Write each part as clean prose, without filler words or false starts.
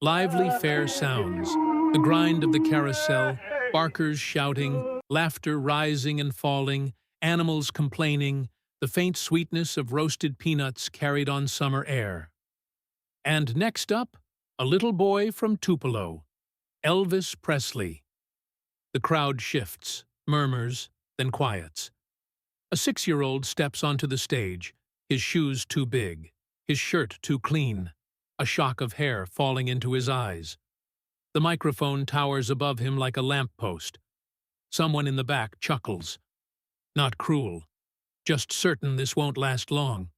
Lively fair sounds, the grind of the carousel, barkers shouting, laughter rising and falling, animals complaining, the faint sweetness of roasted peanuts carried on summer air. And next up, a little boy from Tupelo, Elvis Presley. The crowd shifts, murmurs, then quiets. A 6-year-old steps onto the stage, his shoes too big, his shirt too clean, a shock of hair falling into his eyes. The microphone towers above him like a lamppost. Someone in the back chuckles. Not cruel, just certain this won't last long.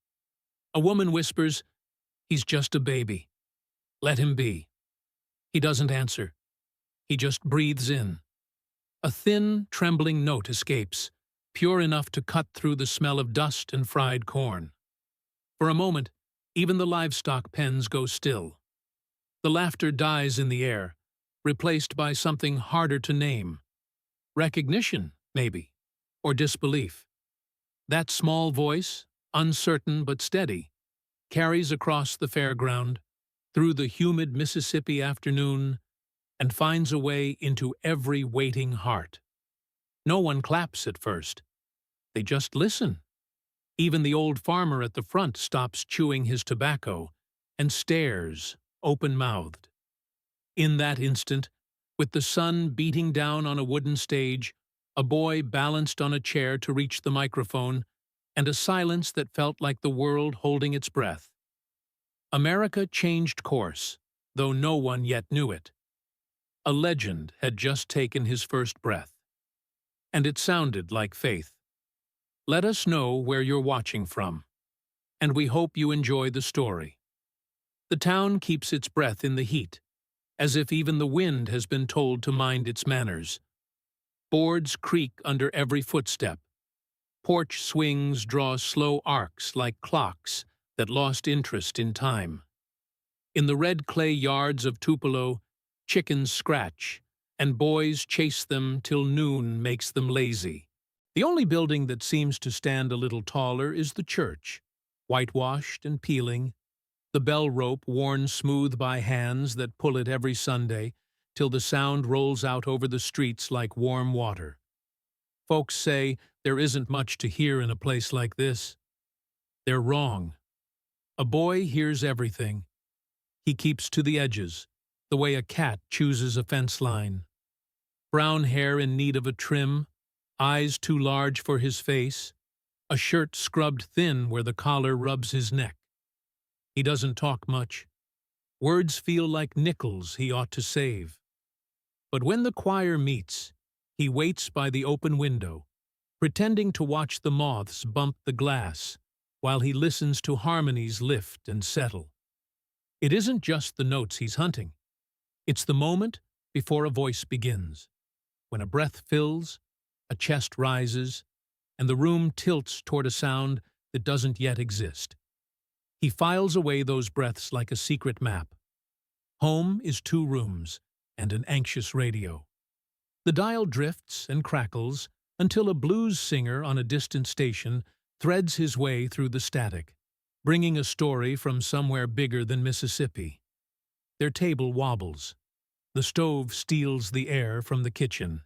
A woman whispers, "He's just a baby. Let him be." He doesn't answer. He just breathes in. A thin, trembling note escapes, pure enough to cut through the smell of dust and fried corn. For a moment, even the livestock pens go still. The laughter dies in the air, replaced by something harder to name. Recognition, maybe, or disbelief. That small voice, uncertain but steady, carries across the fairground, through the humid Mississippi afternoon, and finds a way into every waiting heart. No one claps at first. They just listen. Even the old farmer at the front stops chewing his tobacco and stares, open-mouthed. In that instant, with the sun beating down on a wooden stage, a boy balanced on a chair to reach the microphone, and a silence that felt like the world holding its breath. America changed course, though no one yet knew it. A legend had just taken his first breath. And it sounded like faith. Let us know where you're watching from, and we hope you enjoy the story. The town keeps its breath in the heat, as if even the wind has been told to mind its manners. Boards creak under every footstep. Porch swings draw slow arcs like clocks that lost interest in time. In the red clay yards of Tupelo, chickens scratch, and boys chase them till noon makes them lazy. The only building that seems to stand a little taller is the church, whitewashed and peeling, the bell rope worn smooth by hands that pull it every Sunday till the sound rolls out over the streets like warm water. Folks say there isn't much to hear in a place like this. They're wrong. A boy hears everything. He keeps to the edges, the way a cat chooses a fence line. Brown hair in need of a trim, eyes too large for his face, a shirt scrubbed thin where the collar rubs his neck. He doesn't talk much. Words feel like nickels he ought to save. But when the choir meets, he waits by the open window, pretending to watch the moths bump the glass, while he listens to harmonies lift and settle. It isn't just the notes he's hunting. It's the moment before a voice begins, when a breath fills, a chest rises, and the room tilts toward a sound that doesn't yet exist. He files away those breaths like a secret map. Home is 2 rooms and an anxious radio. The dial drifts and crackles until a blues singer on a distant station threads his way through the static, bringing a story from somewhere bigger than Mississippi. Their table wobbles. The stove steals the air from the kitchen.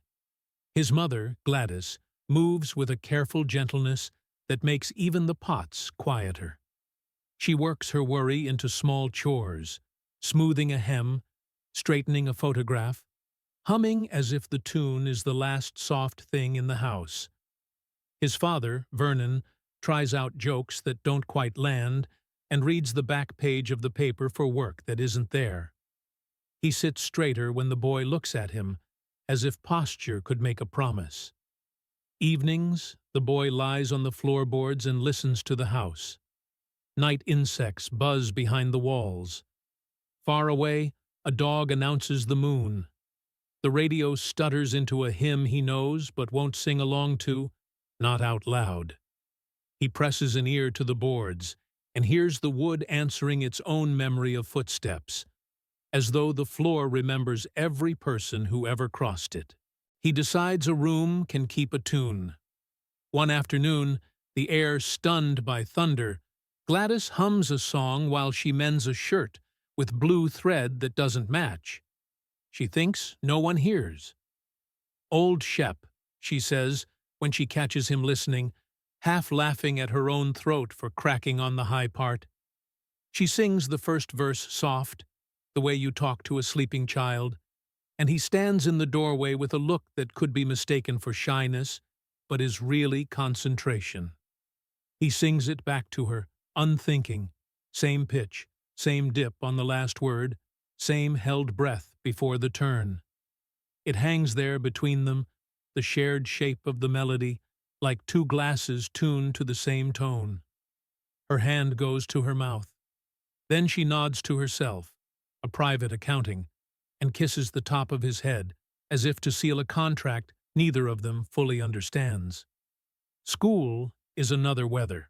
His mother, Gladys, moves with a careful gentleness that makes even the pots quieter. She works her worry into small chores, smoothing a hem, straightening a photograph, humming as if the tune is the last soft thing in the house. His father, Vernon, tries out jokes that don't quite land and reads the back page of the paper for work that isn't there. He sits straighter when the boy looks at him, as if posture could make a promise. Evenings, the boy lies on the floorboards and listens to the house. Night insects buzz behind the walls. Far away, a dog announces the moon. The radio stutters into a hymn he knows but won't sing along to, not out loud. He presses an ear to the boards and hears the wood answering its own memory of footsteps, as though the floor remembers every person who ever crossed it. He decides a room can keep a tune. One afternoon, the air stunned by thunder, Gladys hums a song while she mends a shirt with blue thread that doesn't match. She thinks no one hears. "Old Shep," she says when she catches him listening, half laughing at her own throat for cracking on the high part. She sings the first verse soft, the way you talk to a sleeping child, and he stands in the doorway with a look that could be mistaken for shyness, but is really concentration. He sings it back to her, unthinking, same pitch, same dip on the last word, same held breath before the turn. It hangs there between them, the shared shape of the melody, like two glasses tuned to the same tone. Her hand goes to her mouth. Then she nods to herself, a private accounting, and kisses the top of his head, as if to seal a contract neither of them fully understands. School is another weather.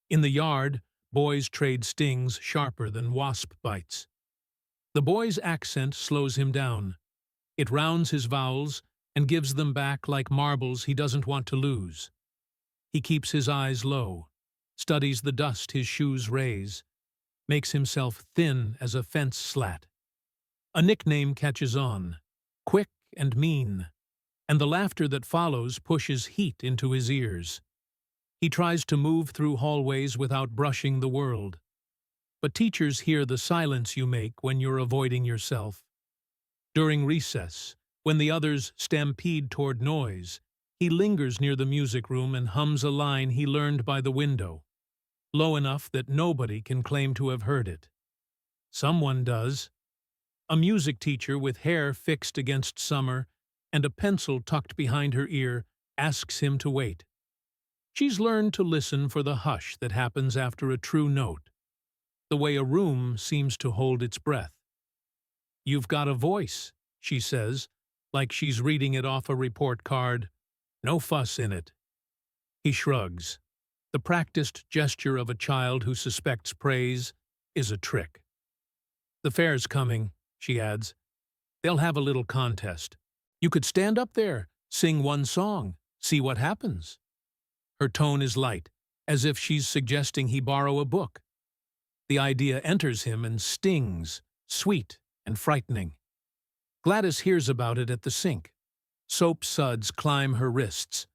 In the yard, boys trade stings sharper than wasp bites. The boy's accent slows him down. It rounds his vowels and gives them back like marbles he doesn't want to lose. He keeps his eyes low, studies the dust his shoes raise, makes himself thin as a fence slat. A nickname catches on, quick and mean, and the laughter that follows pushes heat into his ears. He tries to move through hallways without brushing the world. But teachers hear the silence you make when you're avoiding yourself. During recess, when the others stampede toward noise, he lingers near the music room and hums a line he learned by the window, low enough that nobody can claim to have heard it. Someone does. A music teacher with hair fixed against summer and a pencil tucked behind her ear asks him to wait. She's learned to listen for the hush that happens after a true note, the way a room seems to hold its breath. "You've got a voice," she says, like she's reading it off a report card. "No fuss in it." He shrugs. The practiced gesture of a child who suspects praise is a trick. "The fair's coming," she adds. "They'll have a little contest. You could stand up there, sing one song, see what happens." Her tone is light, as if she's suggesting he borrow a book. The idea enters him and stings, sweet and frightening. Gladys hears about it at the sink. Soap suds climb her wrists.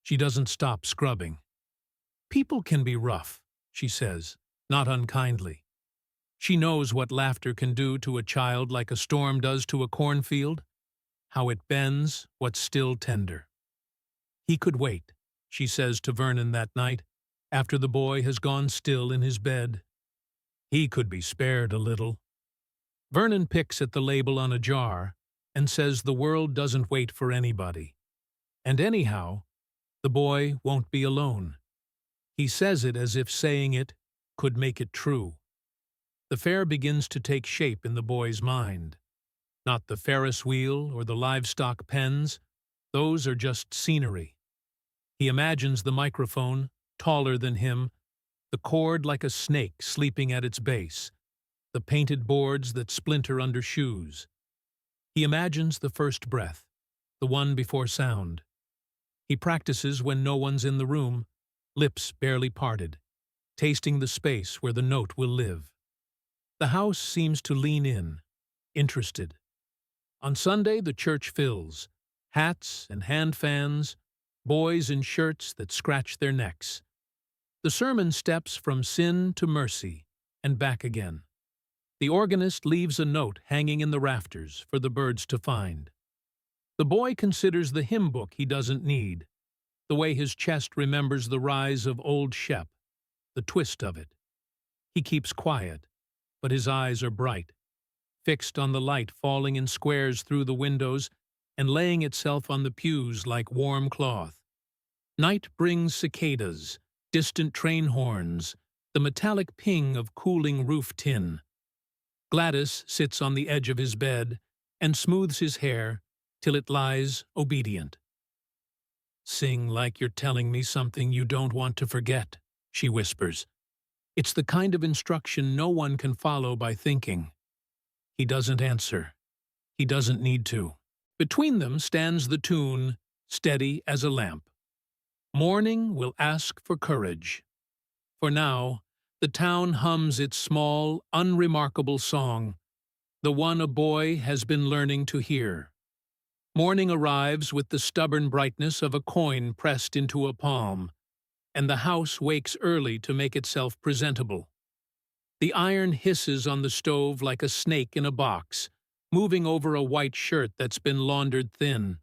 She doesn't stop scrubbing. "People can be rough," she says, not unkindly. She knows what laughter can do to a child like a storm does to a cornfield, how it bends what's still tender. "He could wait," she says to Vernon that night, after the boy has gone still in his bed. "He could be spared a little." Vernon picks at the label on a jar and says the world doesn't wait for anybody. And anyhow, the boy won't be alone. He says it as if saying it could make it true. The fair begins to take shape in the boy's mind. Not the Ferris wheel or the livestock pens, those are just scenery. He imagines the microphone, taller than him, the cord like a snake sleeping at its base, the painted boards that splinter under shoes. He imagines the first breath, the one before sound. He practices when no one's in the room, lips barely parted, tasting the space where the note will live. The house seems to lean in, interested. On Sunday the church fills, hats and hand fans, boys in shirts that scratch their necks. The sermon steps from sin to mercy and back again. The organist leaves a note hanging in the rafters for the birds to find. The boy considers the hymn book he doesn't need, the way his chest remembers the rise of Old Shep, the twist of it. He keeps quiet, but his eyes are bright, fixed on the light falling in squares through the windows and laying itself on the pews like warm cloth. Night brings cicadas, distant train horns, the metallic ping of cooling roof tin. Gladys sits on the edge of his bed and smooths his hair till it lies obedient. "Sing like you're telling me something you don't want to forget," she whispers. It's the kind of instruction no one can follow by thinking. He doesn't answer. He doesn't need to. Between them stands the tune, steady as a lamp. Morning will ask for courage. For now, The town hums its small, unremarkable song, the one a boy has been learning to hear. Morning arrives with the stubborn brightness of a coin pressed into a palm, and the house wakes early to make itself presentable. The iron hisses on the stove like a snake in a box, moving over a white shirt that's been laundered thin.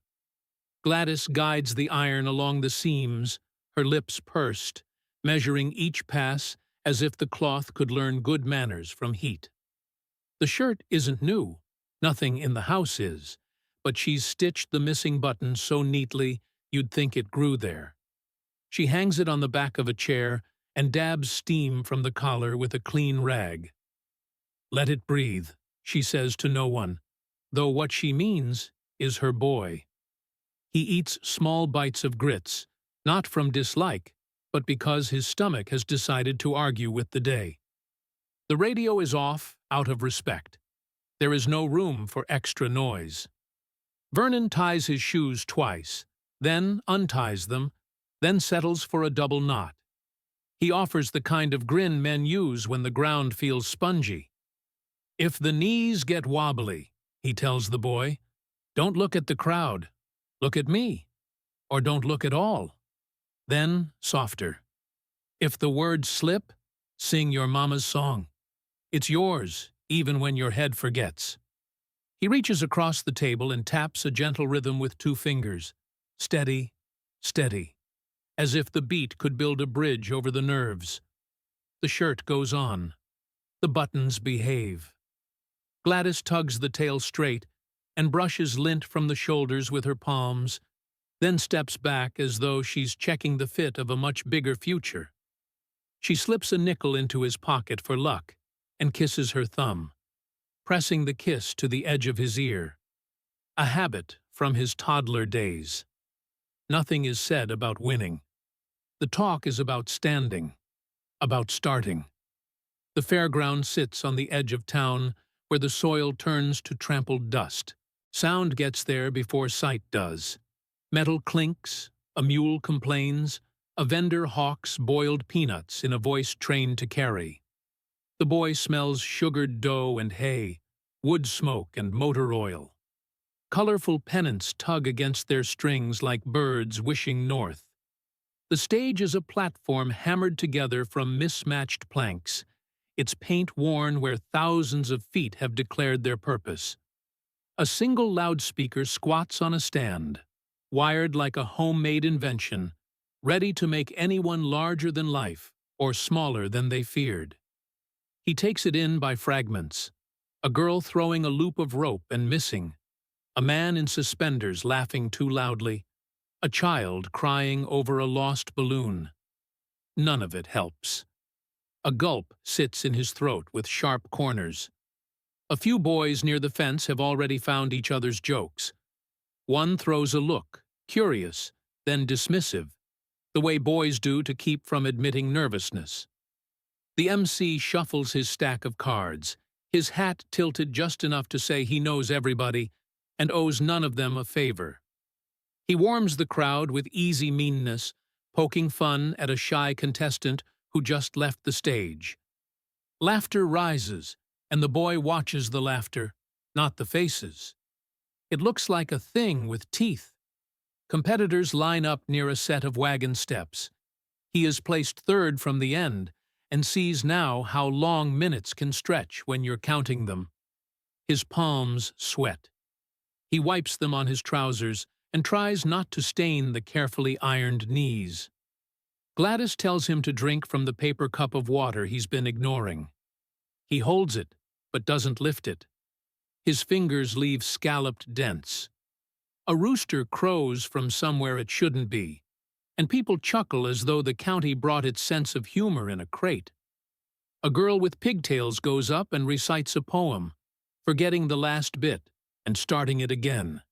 Gladys guides the iron along the seams, her lips pursed, measuring each pass as if the cloth could learn good manners from heat. The shirt isn't new, nothing in the house is, but she's stitched the missing button so neatly you'd think it grew there. She hangs it on the back of a chair and dabs steam from the collar with a clean rag. "Let it breathe," she says to no one, though what she means is her boy. He eats small bites of grits, not from dislike, but because his stomach has decided to argue with the day. The radio is off, out of respect. There is no room for extra noise. Vernon ties his shoes twice, then unties them, then settles for a double knot. He offers the kind of grin men use when the ground feels spongy. "If the knees get wobbly," he tells the boy, "don't look at the crowd. Look at me. Or don't look at all." Then, softer, "If the words slip, sing your mama's song. It's yours, even when your head forgets." He reaches across the table and taps a gentle rhythm with 2 fingers. Steady, steady, as if the beat could build a bridge over the nerves. The shirt goes on. The buttons behave. Gladys tugs the tail straight and brushes lint from the shoulders with her palms, then steps back as though she's checking the fit of a much bigger future. She slips a nickel into his pocket for luck and kisses her thumb, pressing the kiss to the edge of his ear. A habit from his toddler days. Nothing is said about winning. The talk is about standing, about starting. The fairground sits on the edge of town where the soil turns to trampled dust. Sound gets there before sight does. Metal clinks, a mule complains, a vendor hawks boiled peanuts in a voice trained to carry. The boy smells sugared dough and hay, wood smoke and motor oil. Colorful pennants tug against their strings like birds wishing north. The stage is a platform hammered together from mismatched planks, its paint worn where thousands of feet have declared their purpose. A single loudspeaker squats on a stand, wired like a homemade invention, ready to make anyone larger than life or smaller than they feared. He takes it in by fragments. A girl throwing a loop of rope and missing. A man in suspenders laughing too loudly. A child crying over a lost balloon. None of it helps. A gulp sits in his throat with sharp corners. A few boys near the fence have already found each other's jokes. One throws a look, curious, then dismissive, the way boys do to keep from admitting nervousness. The MC shuffles his stack of cards, his hat tilted just enough to say he knows everybody and owes none of them a favor. He warms the crowd with easy meanness, poking fun at a shy contestant who just left the stage. Laughter rises, and the boy watches the laughter, not the faces. It looks like a thing with teeth. Competitors line up near a set of wagon steps. He is placed third from the end and sees now how long minutes can stretch when you're counting them. His palms sweat. He wipes them on his trousers and tries not to stain the carefully ironed knees. Gladys tells him to drink from the paper cup of water he's been ignoring. He holds it, but doesn't lift it. His fingers leave scalloped dents. A rooster crows from somewhere it shouldn't be, and people chuckle as though the county brought its sense of humor in a crate. A girl with pigtails goes up and recites a poem, forgetting the last bit and starting it again.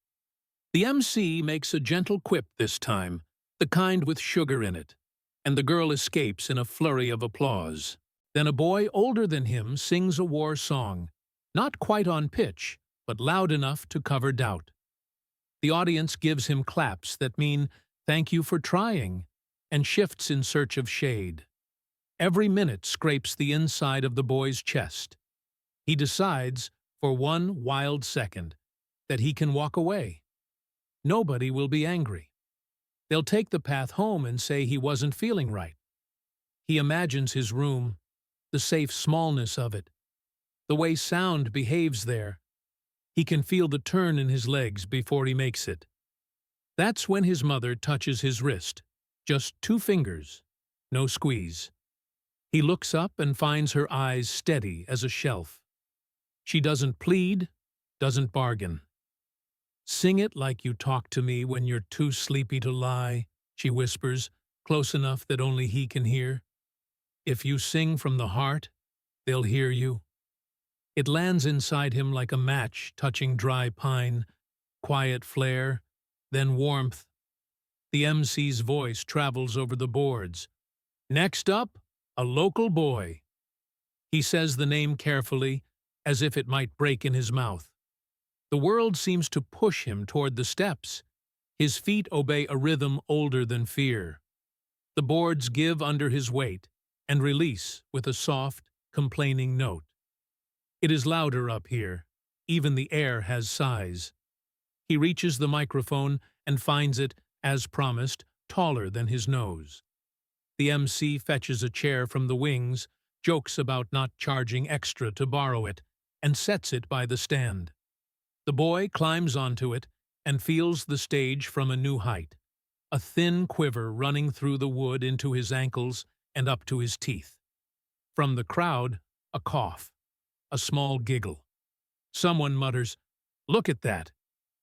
The MC makes a gentle quip this time, the kind with sugar in it, and the girl escapes in a flurry of applause. Then a boy older than him sings a war song, not quite on pitch, but loud enough to cover doubt. The audience gives him claps that mean, "Thank you for trying," and shifts in search of shade. Every minute scrapes the inside of the boy's chest. He decides, for one wild second, that he can walk away. Nobody will be angry. They'll take the path home and say he wasn't feeling right. He imagines his room, the safe smallness of it, the way sound behaves there. He can feel the turn in his legs before he makes it. That's when his mother touches his wrist. Just 2 fingers, no squeeze. He looks up and finds her eyes steady as a shelf. She doesn't plead, doesn't bargain. "Sing it like you talk to me when you're too sleepy to lie," she whispers, close enough that only he can hear. "If you sing from the heart, they'll hear you." It lands inside him like a match touching dry pine, quiet flare, then warmth. The MC's voice travels over the boards. "Next up, a local boy." He says the name carefully, as if it might break in his mouth. The world seems to push him toward the steps. His feet obey a rhythm older than fear. The boards give under his weight and release with a soft, complaining note. It is louder up here. Even the air has size. He reaches the microphone and finds it, as promised, taller than his nose. The MC fetches a chair from the wings, jokes about not charging extra to borrow it, and sets it by the stand. The boy climbs onto it and feels the stage from a new height, a thin quiver running through the wood into his ankles and up to his teeth. From the crowd, a cough, a small giggle. Someone mutters, "Look at that!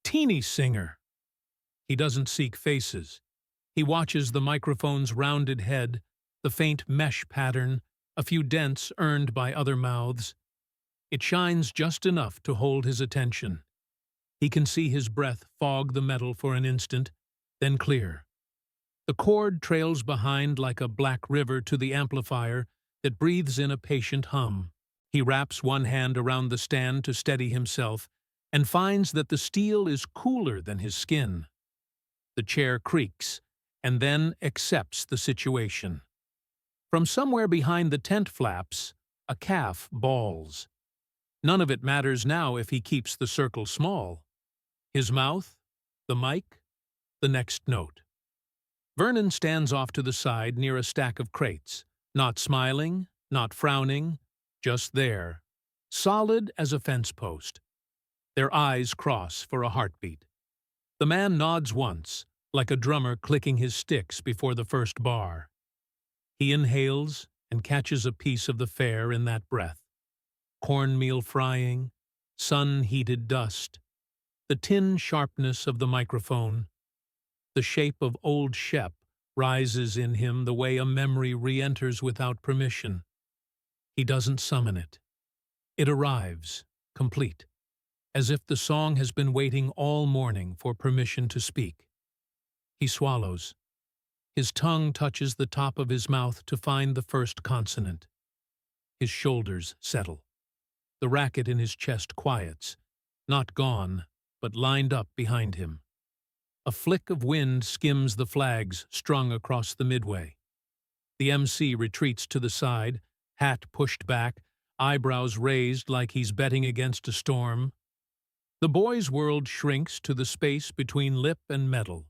Teeny singer!" He doesn't seek faces. He watches the microphone's rounded head, the faint mesh pattern, a few dents earned by other mouths. It shines just enough to hold his attention. He can see his breath fog the metal for an instant, then clear. The cord trails behind like a black river to the amplifier that breathes in a patient hum. He wraps one hand around the stand to steady himself and finds that the steel is cooler than his skin. The chair creaks and then accepts the situation. From somewhere behind the tent flaps, a calf bawls. None of it matters now if he keeps the circle small. His mouth, the mic, the next note. Vernon stands off to the side near a stack of crates, not smiling, not frowning, just there, solid as a fence post. Their eyes cross for a heartbeat. The man nods once, like a drummer clicking his sticks before the first bar. He inhales and catches a piece of the fare in that breath. Cornmeal frying, sun-heated dust, the tin sharpness of the microphone. The shape of old Shep rises in him the way a memory re-enters without permission. He doesn't summon it. It arrives, complete, as if the song has been waiting all morning for permission to speak. He swallows. His tongue touches the top of his mouth to find the first consonant. His shoulders settle. The racket in his chest quiets, not gone, but lined up behind him. A flick of wind skims the flags strung across the midway. The MC retreats to the side, hat pushed back, eyebrows raised like he's betting against a storm. The boy's world shrinks to the space between lip and metal.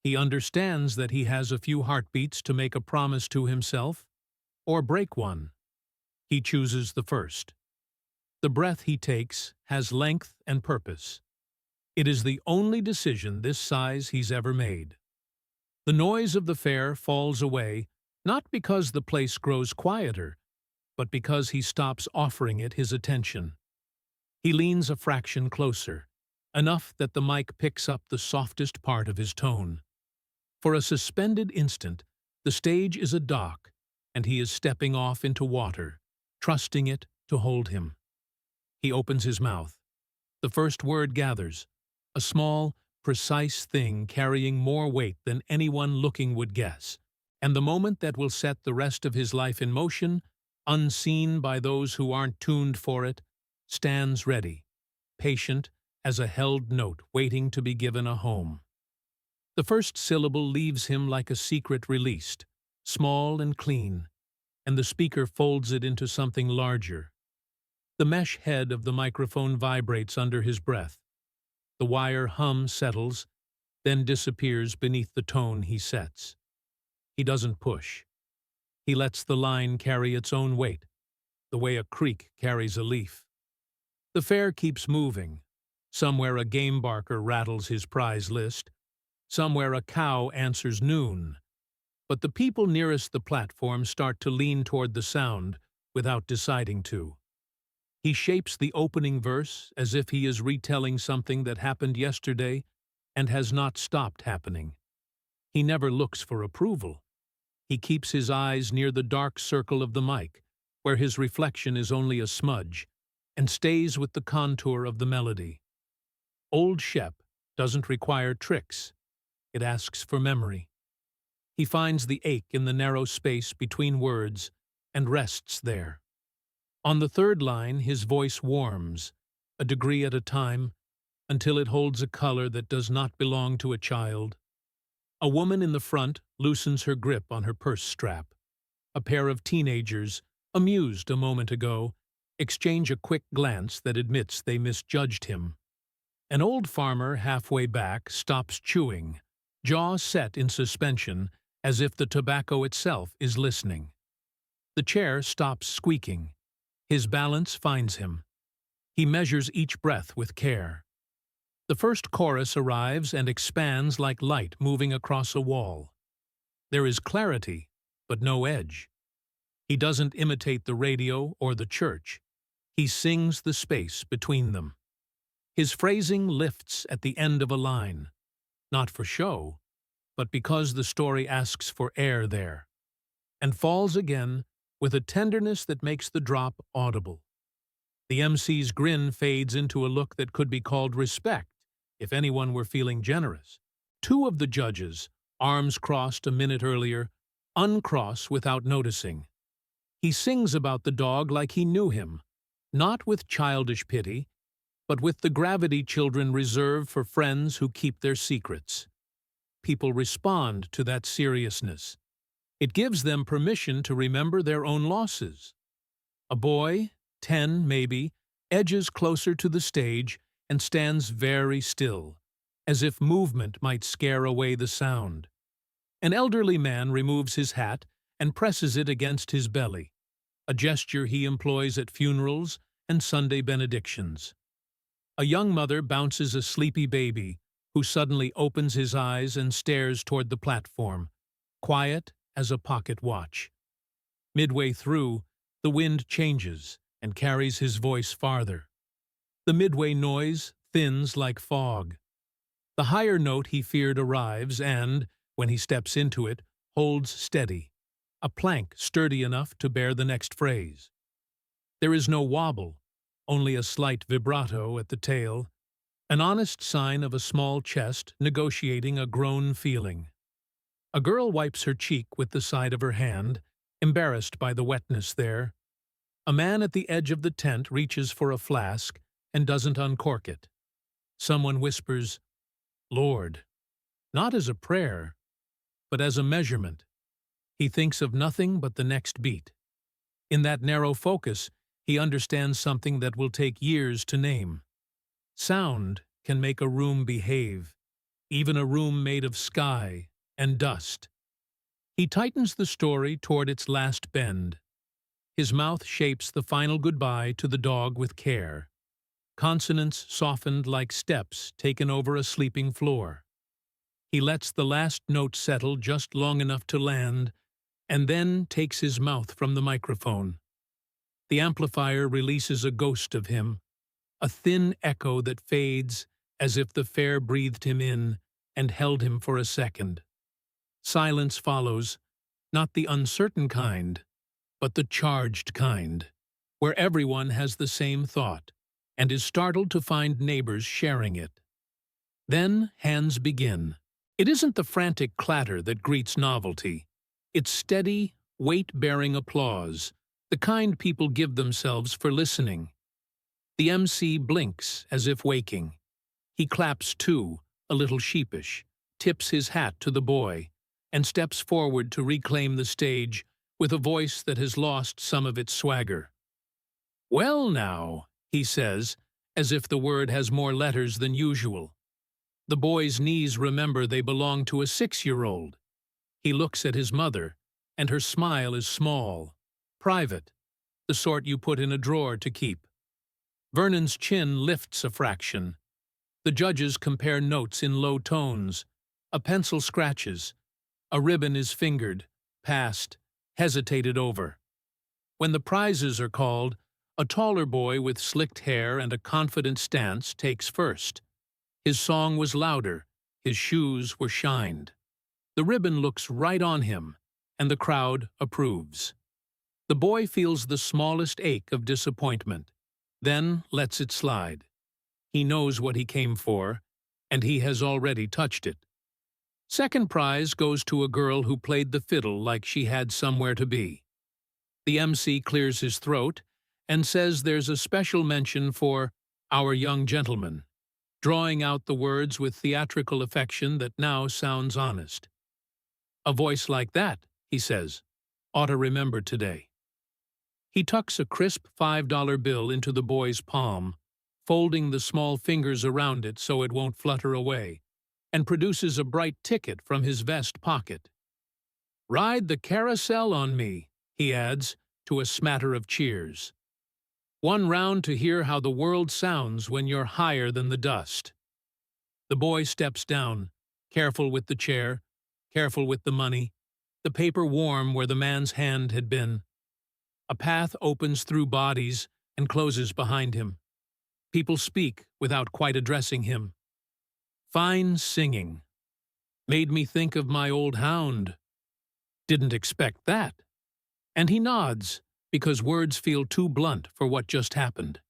He understands that he has a few heartbeats to make a promise to himself, or break one. He chooses the first. The breath he takes has length and purpose. It is the only decision this size he's ever made. The noise of the fare falls away, not because the place grows quieter, but because he stops offering it his attention. He leans a fraction closer, enough that the mic picks up the softest part of his tone. For a suspended instant, the stage is a dock, and he is stepping off into water, trusting it to hold him. He opens his mouth. The first word gathers, a small, precise thing carrying more weight than anyone looking would guess, and the moment that will set the rest of his life in motion, unseen by those who aren't tuned for it, stands ready, patient as a held note waiting to be given a home. The first syllable leaves him like a secret released, small and clean. and the speaker folds it into something larger. The mesh head of the microphone vibrates under his breath. The wire hum settles, then disappears beneath the tone he sets. He doesn't push. He lets the line carry its own weight, the way a creek carries a leaf. The fair keeps moving. Somewhere a game barker rattles his prize list. Somewhere a cow answers noon. But the people nearest the platform start to lean toward the sound without deciding to. He shapes the opening verse as if he is retelling something that happened yesterday and has not stopped happening. He never looks for approval. He keeps his eyes near the dark circle of the mic, where his reflection is only a smudge, and stays with the contour of the melody. Old Shep doesn't require tricks. It asks for memory. He finds the ache in the narrow space between words and rests there. On the third line, his voice warms, a degree at a time, until it holds a color that does not belong to a child. A woman in the front loosens her grip on her purse strap. A pair of teenagers, amused a moment ago, exchange a quick glance that admits they misjudged him. An old farmer halfway back stops chewing, jaw set in suspension as if the tobacco itself is listening. The chair stops squeaking. His balance finds him. He measures each breath with care. The first chorus arrives and expands like light moving across a wall. There is clarity, but no edge. He doesn't imitate the radio or the church. He sings the space between them. His phrasing lifts at the end of a line, not for show, but because the story asks for air there, and falls again with a tenderness that makes the drop audible. The MC's grin fades into a look that could be called respect, if anyone were feeling generous. Two of the judges, arms crossed a minute earlier, uncross without noticing. He sings about the dog like he knew him, not with childish pity, but with the gravity children reserve for friends who keep their secrets. People respond to that seriousness. It gives them permission to remember their own losses. A boy, 10 maybe, edges closer to the stage and stands very still, as if movement might scare away the sound. An elderly man removes his hat and presses it against his belly, a gesture he employs at funerals and Sunday benedictions. A young mother bounces a sleepy baby who suddenly opens his eyes and stares toward the platform, quiet as a pocket watch. Midway through, the wind changes and carries his voice farther. The midway noise thins like fog. The higher note he feared arrives and, when he steps into it, holds steady, a plank sturdy enough to bear the next phrase. There is no wobble, only a slight vibrato at the tail, an honest sign of a small chest negotiating a grown feeling. A girl wipes her cheek with the side of her hand, embarrassed by the wetness there. A man at the edge of the tent reaches for a flask and doesn't uncork it. Someone whispers, "Lord," not as a prayer, but as a measurement. He thinks of nothing but the next beat. In that narrow focus, he understands something that will take years to name. Sound can make a room behave, even a room made of sky and dust. He tightens the story toward its last bend. His mouth shapes the final goodbye to the dog with care. Consonants softened like steps taken over a sleeping floor. He lets the last note settle just long enough to land, and then takes his mouth from the microphone. The amplifier releases a ghost of him, a thin echo that fades as if the fair breathed him in and held him for a second. Silence follows, not the uncertain kind, but the charged kind, where everyone has the same thought and is startled to find neighbors sharing it. Then hands begin. It isn't the frantic clatter that greets novelty. It's steady, weight-bearing applause, the kind people give themselves for listening. The MC blinks as if waking. He claps too, a little sheepish, tips his hat to the boy, and steps forward to reclaim the stage with a voice that has lost some of its swagger. "Well now," he says, as if the word has more letters than usual. The boy's knees remember they belong to a 6-year-old. He looks at his mother, and her smile is small, private, the sort you put in a drawer to keep. Vernon's chin lifts a fraction. The judges compare notes in low tones. A pencil scratches. A ribbon is fingered, passed, hesitated over. When the prizes are called, a taller boy with slicked hair and a confident stance takes first. His song was louder, his shoes were shined. The ribbon looks right on him, and the crowd approves. The boy feels the smallest ache of disappointment, then lets it slide. He knows what he came for, and he has already touched it. Second prize goes to a girl who played the fiddle like she had somewhere to be. The MC clears his throat and says there's a special mention for our young gentleman, drawing out the words with theatrical affection that now sounds honest. "A voice like that," he says, "ought to remember today." He tucks a crisp $5 bill into the boy's palm, folding the small fingers around it so it won't flutter away, and produces a bright ticket from his vest pocket. "Ride the carousel on me," he adds, to a smatter of cheers. "One round to hear how the world sounds when you're higher than the dust." The boy steps down, careful with the chair, careful with the money, the paper warm where the man's hand had been. A path opens through bodies and closes behind him. People speak without quite addressing him. "Fine singing. Made me think of my old hound. Didn't expect that." And he nods, because words feel too blunt for what just happened.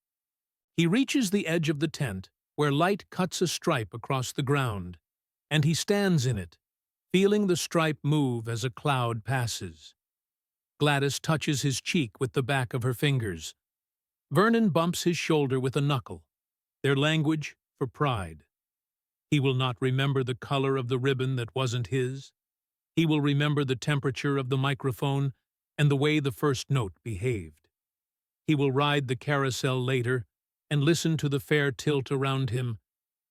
He reaches the edge of the tent, where light cuts a stripe across the ground, and he stands in it, feeling the stripe move as a cloud passes. Gladys touches his cheek with the back of her fingers. Vernon bumps his shoulder with a knuckle, their language for pride. He will not remember the color of the ribbon that wasn't his. He will remember the temperature of the microphone and the way the first note behaved. He will ride the carousel later and listen to the fair tilt around him,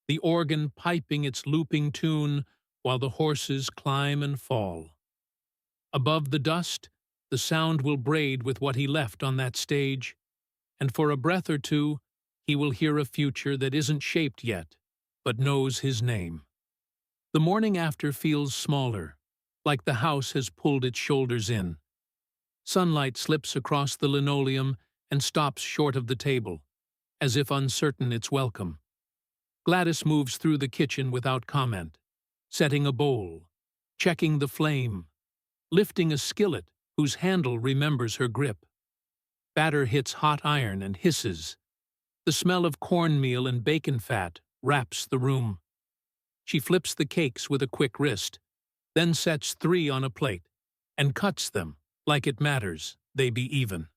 the organ piping its looping tune while the horses climb and fall. Above the dust, the sound will braid with what he left on that stage, and for a breath or two, he will hear a future that isn't shaped yet, but knows his name. The morning after feels smaller, like the house has pulled its shoulders in. Sunlight slips across the linoleum and stops short of the table, as if uncertain its welcome. Gladys moves through the kitchen without comment, setting a bowl, checking the flame, lifting a skillet whose handle remembers her grip. Batter hits hot iron and hisses. The smell of cornmeal and bacon fat wraps the room. She flips the cakes with a quick wrist, then sets 3 on a plate, and cuts them, like it matters, they be even.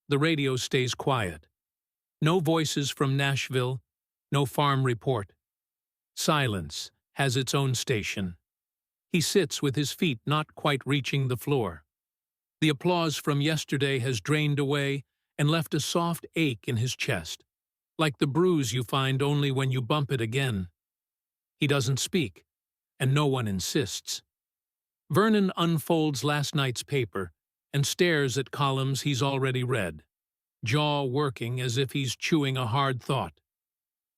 The radio stays quiet. No voices from Nashville, no farm report. Silence has its own station. He sits with his feet not quite reaching the floor. The applause from yesterday has drained away and left a soft ache in his chest, like the bruise you find only when you bump it again. He doesn't speak, and no one insists. Vernon unfolds last night's paper and stares at columns he's already read, jaw working as if he's chewing a hard thought.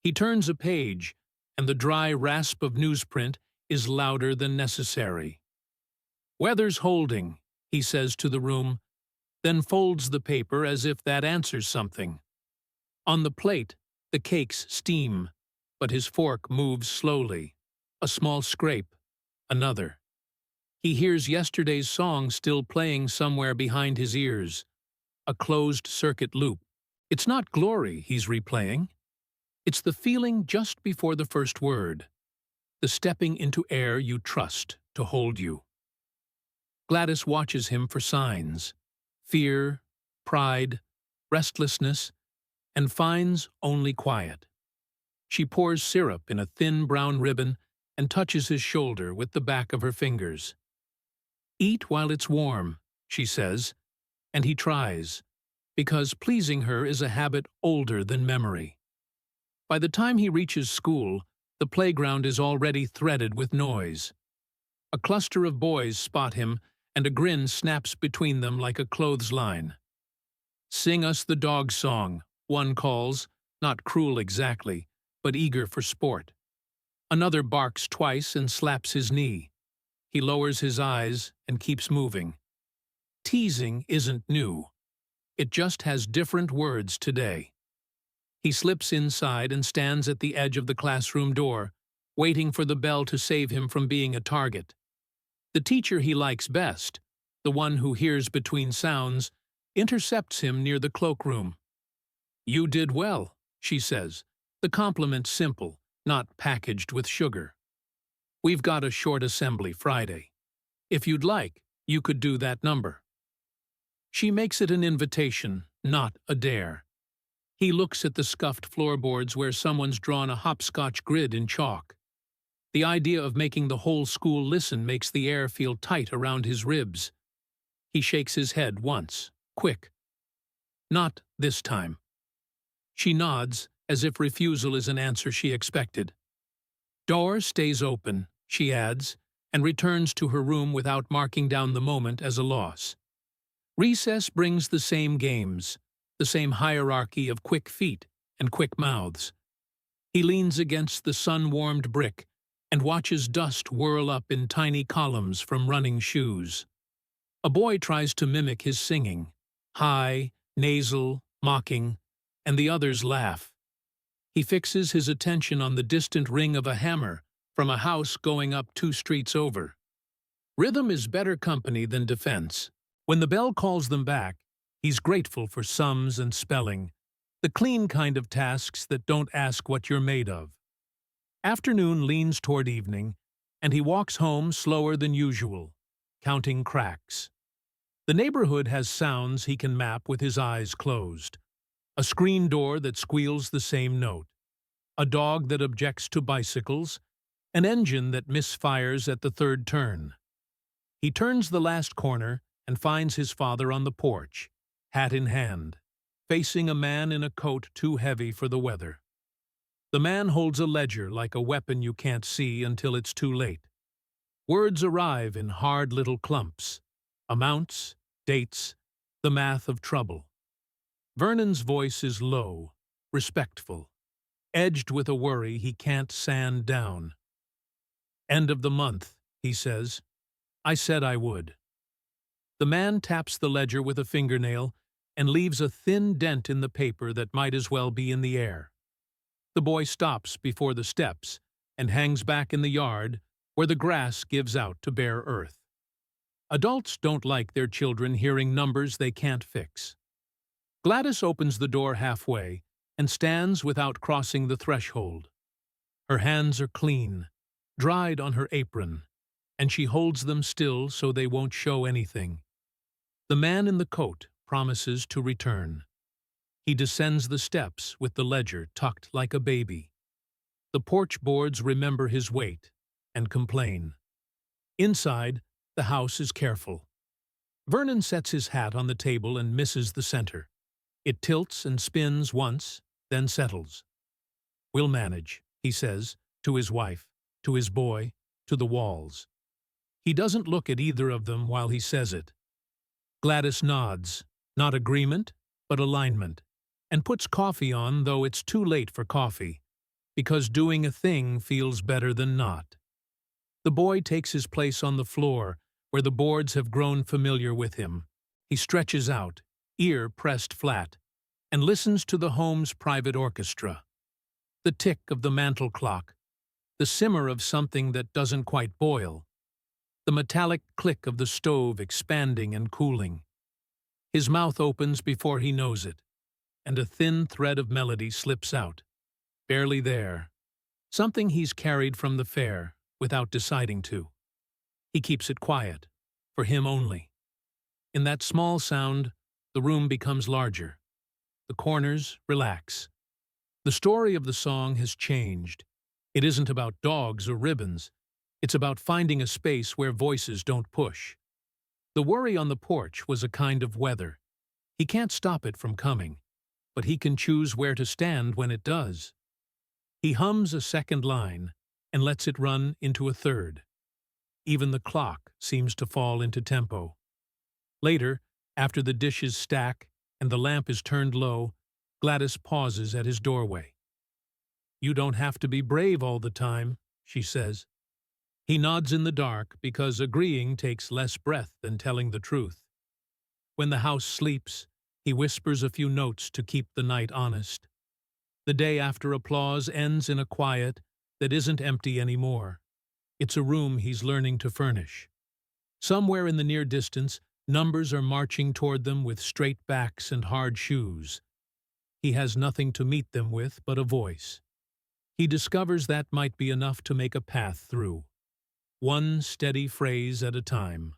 He turns a page, and the dry rasp of newsprint is louder than necessary. "Weather's holding," he says to the room, then folds the paper as if that answers something. On the plate, the cakes steam, but his fork moves slowly. A small scrape, another. He hears yesterday's song still playing somewhere behind his ears, a closed-circuit loop. It's not glory he's replaying. It's the feeling just before the first word, the stepping into air you trust to hold you. Gladys watches him for signs, fear, pride, restlessness, and finds only quiet. She pours syrup in a thin brown ribbon and touches his shoulder with the back of her fingers. "Eat while it's warm," she says, and he tries, because pleasing her is a habit older than memory. By the time he reaches school, the playground is already threaded with noise. A cluster of boys spot him, and a grin snaps between them like a clothesline. "Sing us the dog song," one calls, not cruel exactly, but eager for sport. Another barks twice and slaps his knee. He lowers his eyes and keeps moving. Teasing isn't new. It just has different words today. He slips inside and stands at the edge of the classroom door, waiting for the bell to save him from being a target. The teacher he likes best, the one who hears between sounds, intercepts him near the cloakroom. "You did well," she says, the compliment simple, not packaged with sugar. "We've got a short assembly Friday. If you'd like, you could do that number." She makes it an invitation, not a dare. He looks at the scuffed floorboards where someone's drawn a hopscotch grid in chalk. The idea of making the whole school listen makes the air feel tight around his ribs. He shakes his head once, quick. "Not this time." She nods, as if refusal is an answer she expected. "Door stays open," she adds, and returns to her room without marking down the moment as a loss. Recess brings the same games, the same hierarchy of quick feet and quick mouths. He leans against the sun-warmed brick and watches dust whirl up in tiny columns from running shoes. A boy tries to mimic his singing, high, nasal, mocking, and the others laugh. He fixes his attention on the distant ring of a hammer from a house going up 2 streets over. Rhythm is better company than defense. When the bell calls them back, he's grateful for sums and spelling, the clean kind of tasks that don't ask what you're made of. Afternoon leans toward evening, and he walks home slower than usual, counting cracks. The neighborhood has sounds he can map with his eyes closed. A screen door that squeals the same note. A dog that objects to bicycles. An engine that misfires at the 3rd turn. He turns the last corner and finds his father on the porch, hat in hand, facing a man in a coat too heavy for the weather. The man holds a ledger like a weapon you can't see until it's too late. Words arrive in hard little clumps. Amounts, dates, the math of trouble. Vernon's voice is low, respectful, edged with a worry he can't sand down. "End of the month," he says. "I said I would." The man taps the ledger with a fingernail and leaves a thin dent in the paper that might as well be in the air. The boy stops before the steps and hangs back in the yard where the grass gives out to bare earth. Adults don't like their children hearing numbers they can't fix. Gladys opens the door halfway and stands without crossing the threshold. Her hands are clean, dried on her apron, and she holds them still so they won't show anything. The man in the coat promises to return. He descends the steps with the ledger tucked like a baby. The porch boards remember his weight and complain. Inside, the house is careful. Vernon sets his hat on the table and misses the center. It tilts and spins once, then settles. "We'll manage," he says, to his wife, to his boy, to the walls. He doesn't look at either of them while he says it. Gladys nods, not agreement, but alignment, and puts coffee on, though it's too late for coffee, because doing a thing feels better than not. The boy takes his place on the floor, where the boards have grown familiar with him. He stretches out, ear pressed flat, and listens to the home's private orchestra. The tick of the mantel clock, the simmer of something that doesn't quite boil, the metallic click of the stove expanding and cooling. His mouth opens before he knows it, and a thin thread of melody slips out, barely there, something he's carried from the fair without deciding to. He keeps it quiet, for him only. In that small sound, the room becomes larger. The corners relax. The story of the song has changed. It isn't about dogs or ribbons. It's about finding a space where voices don't push. The worry on the porch was a kind of weather. He can't stop it from coming, but he can choose where to stand when it does. He hums a second line and lets it run into a third. Even the clock seems to fall into tempo. Later, after the dishes stack and the lamp is turned low, Gladys pauses at his doorway. "You don't have to be brave all the time," she says. He nods in the dark because agreeing takes less breath than telling the truth. When the house sleeps, he whispers a few notes to keep the night honest. The day after applause ends in a quiet that isn't empty anymore. It's a room he's learning to furnish. Somewhere in the near distance, numbers are marching toward them with straight backs and hard shoes. He has nothing to meet them with but a voice. He discovers that might be enough to make a path through. One steady phrase at a time.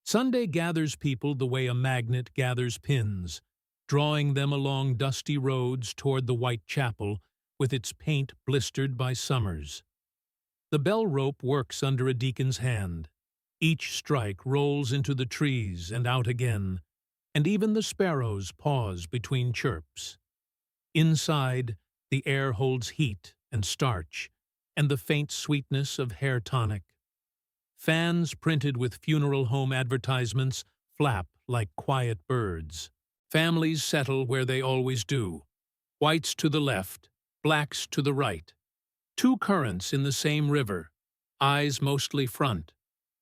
Sunday gathers people the way a magnet gathers pins, drawing them along dusty roads toward the white chapel with its paint blistered by summers. The bell rope works under a deacon's hand. Each strike rolls into the trees and out again, and even the sparrows pause between chirps. Inside, the air holds heat and starch, and the faint sweetness of hair tonic. Fans printed with funeral home advertisements flap like quiet birds. Families settle where they always do. Whites to the left, blacks to the right. Two currents in the same river, eyes mostly front.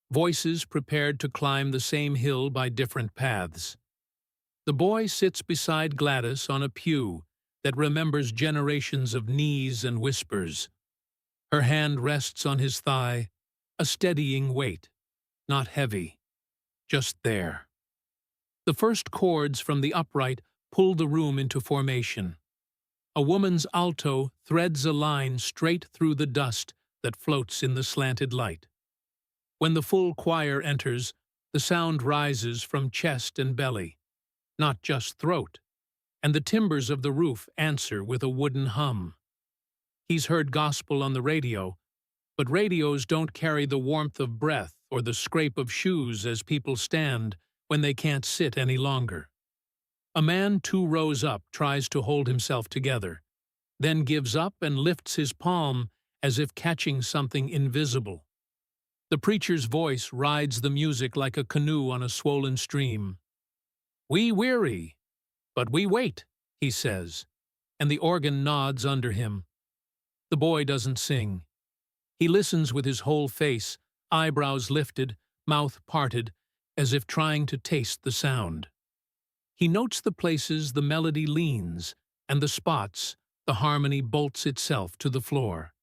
Voices prepared to climb the same hill by different paths. The boy sits beside Gladys on a pew that remembers generations of knees and whispers. Her hand rests on his thigh, a steadying weight, not heavy, just there. The first chords from the upright pull the room into formation. A woman's alto threads a line straight through the dust that floats in the slanted light. When the full choir enters, the sound rises from chest and belly, not just throat, and the timbers of the roof answer with a wooden hum. He's heard gospel on the radio, but radios don't carry the warmth of breath or the scrape of shoes as people stand when they can't sit any longer. A man 2 rows up tries to hold himself together, then gives up and lifts his palm as if catching something invisible. The preacher's voice rides the music like a canoe on a swollen stream. "We weary, but we wait," he says, and the organ nods under him. The boy doesn't sing. He listens with his whole face, eyebrows lifted, mouth parted, as if trying to taste the sound. He notes the places the melody leans, and the spots the harmony bolts itself to the floor.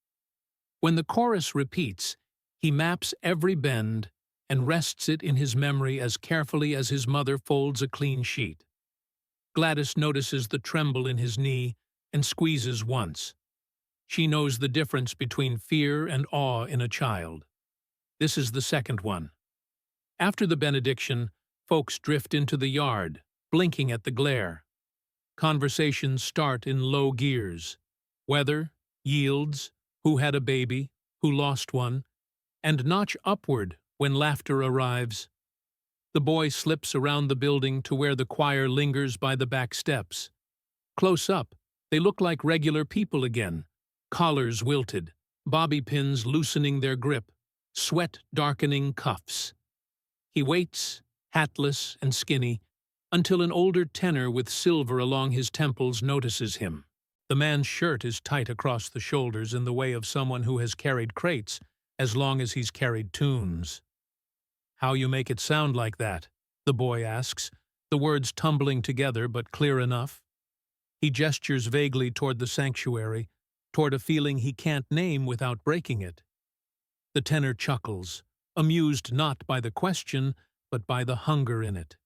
When the chorus repeats, he maps every bend and rests it in his memory as carefully as his mother folds a clean sheet. Gladys notices the tremble in his knee and squeezes once. She knows the difference between fear and awe in a child. This is the second one. After the benediction, folks drift into the yard, blinking at the glare. Conversations start in low gears. Weather, yields, who had a baby, who lost one, and notch upward when laughter arrives. The boy slips around the building to where the choir lingers by the back steps. Close up, they look like regular people again, collars wilted, bobby pins loosening their grip, sweat darkening cuffs. He waits, hatless and skinny, until an older tenor with silver along his temples notices him. The man's shirt is tight across the shoulders in the way of someone who has carried crates as long as he's carried tunes. "How you make it sound like that?" the boy asks, the words tumbling together but clear enough. He gestures vaguely toward the sanctuary, toward a feeling he can't name without breaking it. The tenor chuckles, amused not by the question, but by the hunger in it.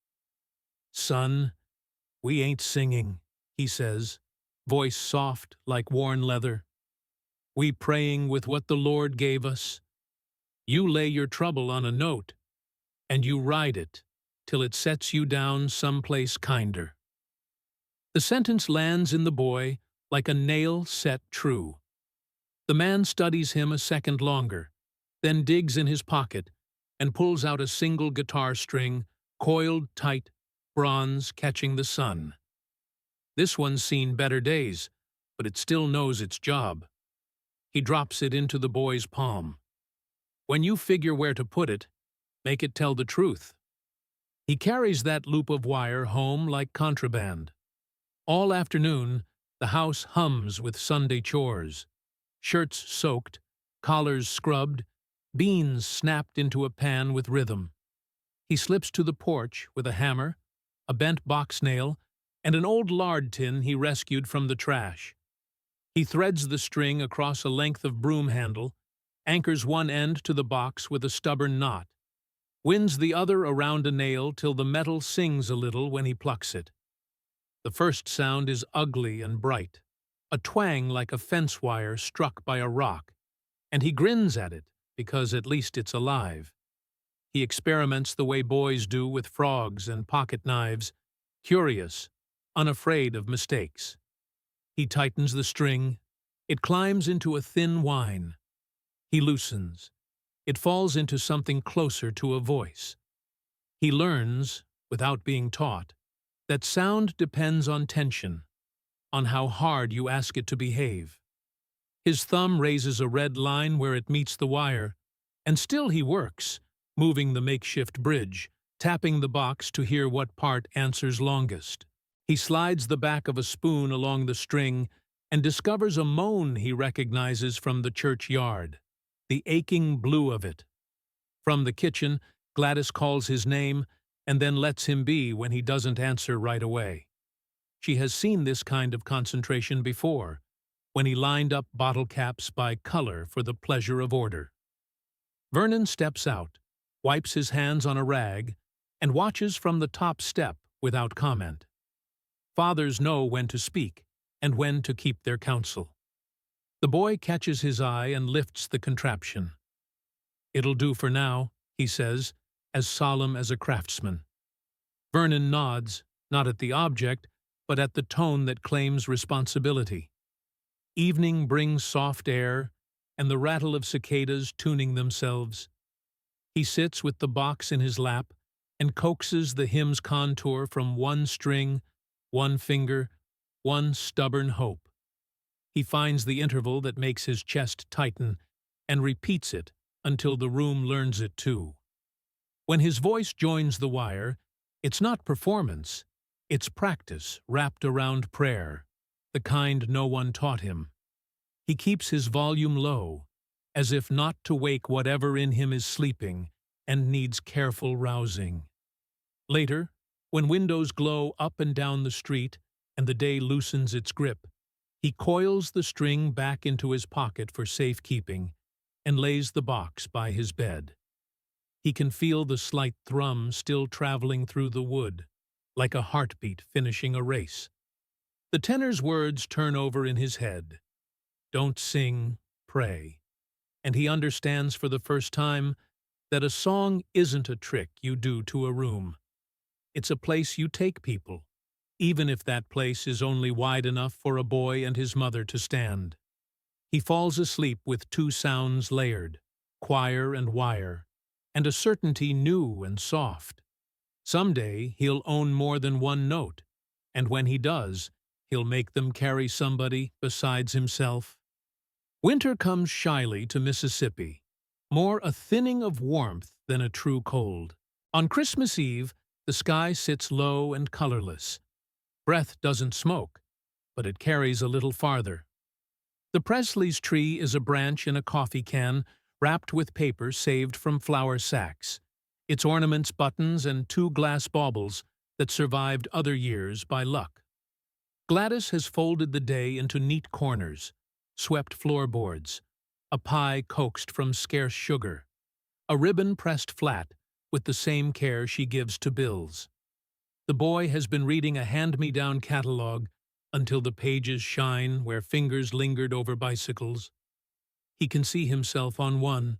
"Son, we ain't singing," he says, voice soft like worn leather. "We praying with what the Lord gave us. You lay your trouble on a note, and you ride it till it sets you down someplace kinder." The sentence lands in the boy like a nail set true. The man studies him a second longer, then digs in his pocket, and pulls out a single guitar string, coiled tight, bronze, catching the sun. This one's seen better days, but it still knows its job. He drops it into the boy's palm. When you figure where to put it, make it tell the truth. He carries that loop of wire home like contraband. All afternoon, the house hums with Sunday chores. Shirts soaked, collars scrubbed, beans snapped into a pan with rhythm. He slips to the porch with a hammer, a bent box nail, and an old lard tin he rescued from the trash. He threads the string across a length of broom handle, anchors one end to the box with a stubborn knot, winds the other around a nail till the metal sings a little when he plucks it. The first sound is ugly and bright, a twang like a fence wire struck by a rock, and he grins at it because at least it's alive. He experiments the way boys do with frogs and pocket knives, curious, unafraid of mistakes. He tightens the string. It climbs into a thin whine. He loosens. It falls into something closer to a voice. He learns, without being taught, that sound depends on tension, on how hard you ask it to behave. His thumb raises a red line where it meets the wire, and still he works, moving the makeshift bridge, tapping the box to hear what part answers longest. He slides the back of a spoon along the string and discovers a moan he recognizes from the churchyard, the aching blue of it. From the kitchen, Gladys calls his name and then lets him be when he doesn't answer right away. She has seen this kind of concentration before, when he lined up bottle caps by color for the pleasure of order. Vernon steps out, wipes his hands on a rag, and watches from the top step without comment. Fathers know when to speak and when to keep their counsel. The boy catches his eye and lifts the contraption. "It'll do for now," he says, as solemn as a craftsman. Vernon nods, not at the object, but at the tone that claims responsibility. Evening brings soft air and the rattle of cicadas tuning themselves. He sits with the box in his lap and coaxes the hymn's contour from one string, one finger, one stubborn hope. He finds the interval that makes his chest tighten and repeats it until the room learns it too. When his voice joins the wire, it's not performance, it's practice wrapped around prayer, the kind no one taught him. He keeps his volume low, as if not to wake whatever in him is sleeping and needs careful rousing. Later, when windows glow up and down the street and the day loosens its grip, he coils the string back into his pocket for safekeeping and lays the box by his bed. He can feel the slight thrum still traveling through the wood, like a heartbeat finishing a race. The tenor's words turn over in his head. Don't sing, pray. And he understands for the first time that a song isn't a trick you do to a room. It's a place you take people, even if that place is only wide enough for a boy and his mother to stand. He falls asleep with two sounds layered, choir and wire, and a certainty new and soft. Someday he'll own more than one note, and when he does, he'll make them carry somebody besides himself. Winter comes shyly to Mississippi, more a thinning of warmth than a true cold. On Christmas Eve, the sky sits low and colorless. Breath doesn't smoke, but it carries a little farther. The Presley's tree is a branch in a coffee can wrapped with paper saved from flour sacks, its ornaments buttons and two glass baubles that survived other years by luck. Gladys has folded the day into neat corners, swept floorboards, a pie coaxed from scarce sugar, a ribbon pressed flat with the same care she gives to bills. The boy has been reading a hand-me-down catalog until the pages shine where fingers lingered over bicycles. He can see himself on one,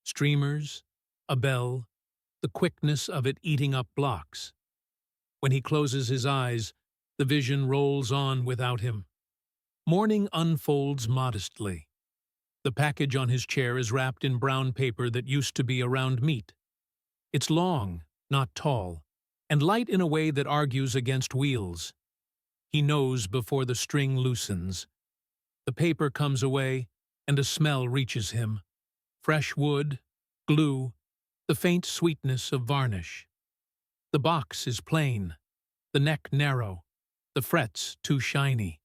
streamers, a bell, the quickness of it eating up blocks. When he closes his eyes, the vision rolls on without him. Morning unfolds modestly. The package on his chair is wrapped in brown paper that used to be around meat. It's long, not tall, and light in a way that argues against wheels. He knows before the string loosens. The paper comes away, and a smell reaches him. Fresh wood, glue, the faint sweetness of varnish. The box is plain, the neck narrow, the frets too shiny.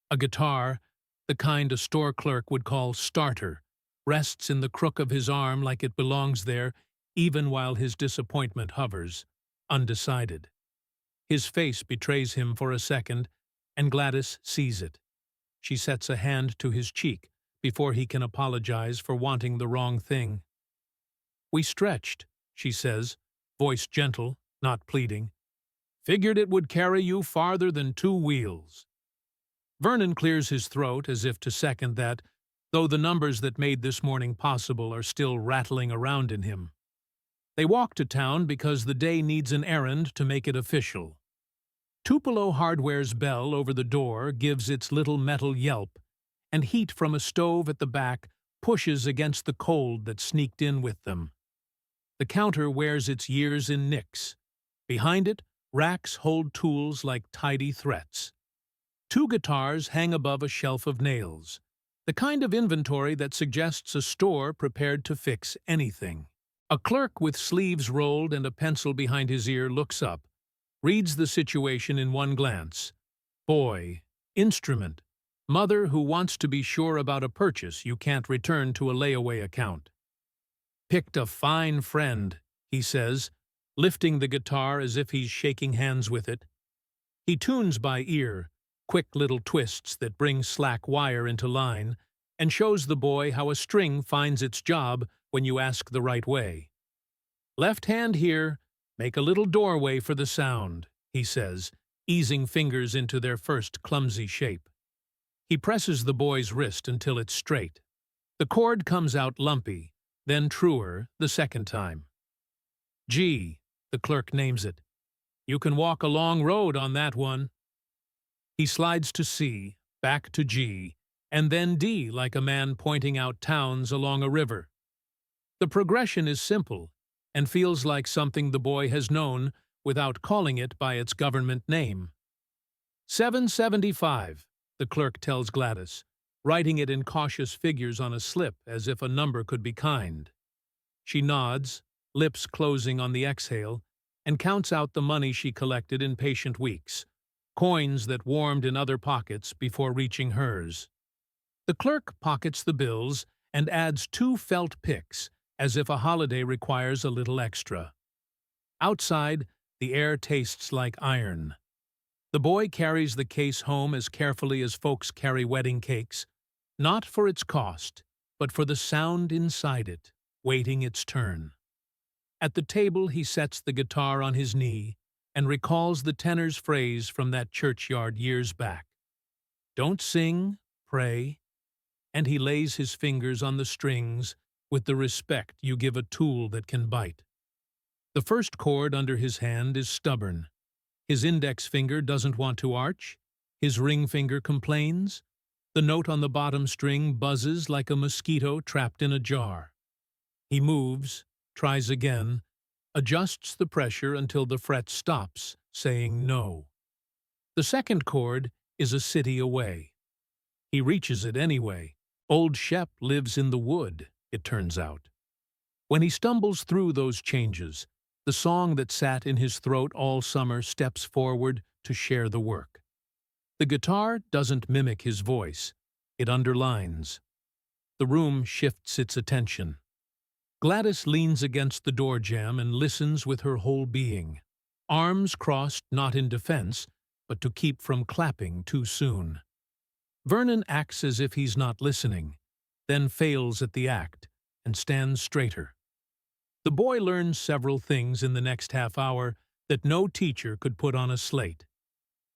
A guitar, the kind a store clerk would call starter, rests in the crook of his arm like it belongs there, even while his disappointment hovers, undecided. His face betrays him for a second, and Gladys sees it. She sets a hand to his cheek before he can apologize for wanting the wrong thing. "We stretched," she says, voice gentle, not pleading. "Figured it would carry you farther than 2 wheels." Vernon clears his throat as if to second that, though the numbers that made this morning possible are still rattling around in him. They walk to town because the day needs an errand to make it official. Tupelo Hardware's bell over the door gives its little metal yelp, and heat from a stove at the back pushes against the cold that sneaked in with them. The counter wears its years in nicks. Behind it, racks hold tools like tidy threats. 2 guitars hang above a shelf of nails, the kind of inventory that suggests a store prepared to fix anything. A clerk with sleeves rolled and a pencil behind his ear looks up, reads the situation in one glance. Boy, instrument, mother who wants to be sure about a purchase you can't return to a layaway account. "Picked a fine friend," he says, lifting the guitar as if he's shaking hands with it. He tunes by ear, quick little twists that bring slack wire into line, and shows the boy how a string finds its job when you ask the right way. "Left hand here, make a little doorway for the sound," he says, easing fingers into their first clumsy shape. He presses the boy's wrist until it's straight. The chord comes out lumpy, then truer the second time. "G," the clerk names it. "You can walk a long road on that one." He slides to C, back to G, and then D like a man pointing out towns along a river. The progression is simple and feels like something the boy has known without calling it by its government name. "775, the clerk tells Gladys, writing it in cautious figures on a slip as if a number could be kind. She nods, lips closing on the exhale, and counts out the money she collected in patient weeks, coins that warmed in other pockets before reaching hers. The clerk pockets the bills and adds 2 felt picks, as if a holiday requires a little extra. Outside, the air tastes like iron. The boy carries the case home as carefully as folks carry wedding cakes, not for its cost, but for the sound inside it, waiting its turn. At the table he sets the guitar on his knee and recalls the tenor's phrase from that churchyard years back. "Don't sing, pray," and he lays his fingers on the strings with the respect you give a tool that can bite. The first chord under his hand is stubborn. His index finger doesn't want to arch. His ring finger complains. The note on the bottom string buzzes like a mosquito trapped in a jar. He moves, tries again, adjusts the pressure until the fret stops, saying no. The second chord is a city away. He reaches it anyway. Old Shep lives in the wood, it turns out. When he stumbles through those changes, the song that sat in his throat all summer steps forward to share the work. The guitar doesn't mimic his voice, it underlines. The room shifts its attention. Gladys leans against the door jamb and listens with her whole being, arms crossed not in defense, but to keep from clapping too soon. Vernon acts as if he's not listening, then fails at the act and stands straighter. The boy learns several things in the next half hour that no teacher could put on a slate.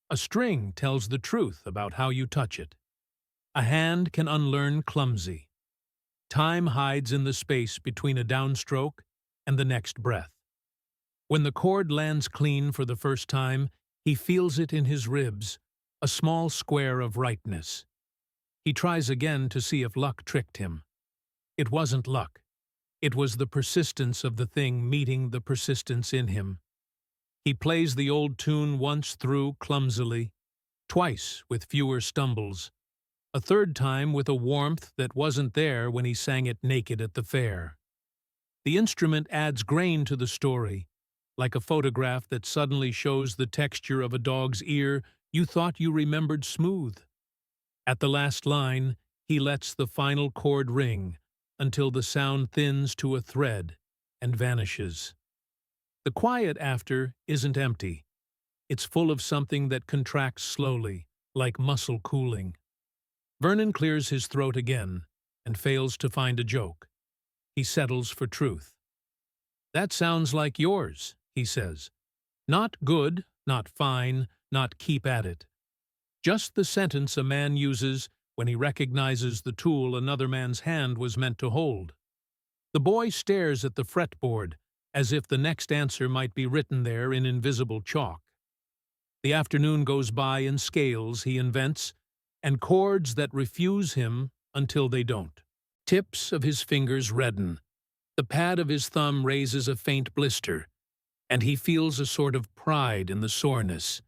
A string tells the truth about how you touch it. A hand can unlearn clumsy. Time hides in the space between a downstroke and the next breath. When the chord lands clean for the first time, he feels it in his ribs, a small square of rightness. He tries again to see if luck tricked him. It wasn't luck. It was the persistence of the thing meeting the persistence in him. He plays the old tune once through clumsily, twice with fewer stumbles, a third time with a warmth that wasn't there when he sang it naked at the fair. The instrument adds grain to the story, like a photograph that suddenly shows the texture of a dog's ear you thought you remembered smooth. At the last line, he lets the final chord ring until the sound thins to a thread and vanishes. The quiet after isn't empty. It's full of something that contracts slowly, like muscle cooling. Vernon clears his throat again and fails to find a joke. He settles for truth. "That sounds like yours," he says. "Not good, not fine, not keep at it. Just the sentence a man uses when he recognizes the tool another man's hand was meant to hold." The boy stares at the fretboard, as if the next answer might be written there in invisible chalk. The afternoon goes by in scales he invents, and chords that refuse him until they don't. Tips of his fingers redden. The pad of his thumb raises a faint blister, and he feels a sort of pride in the soreness.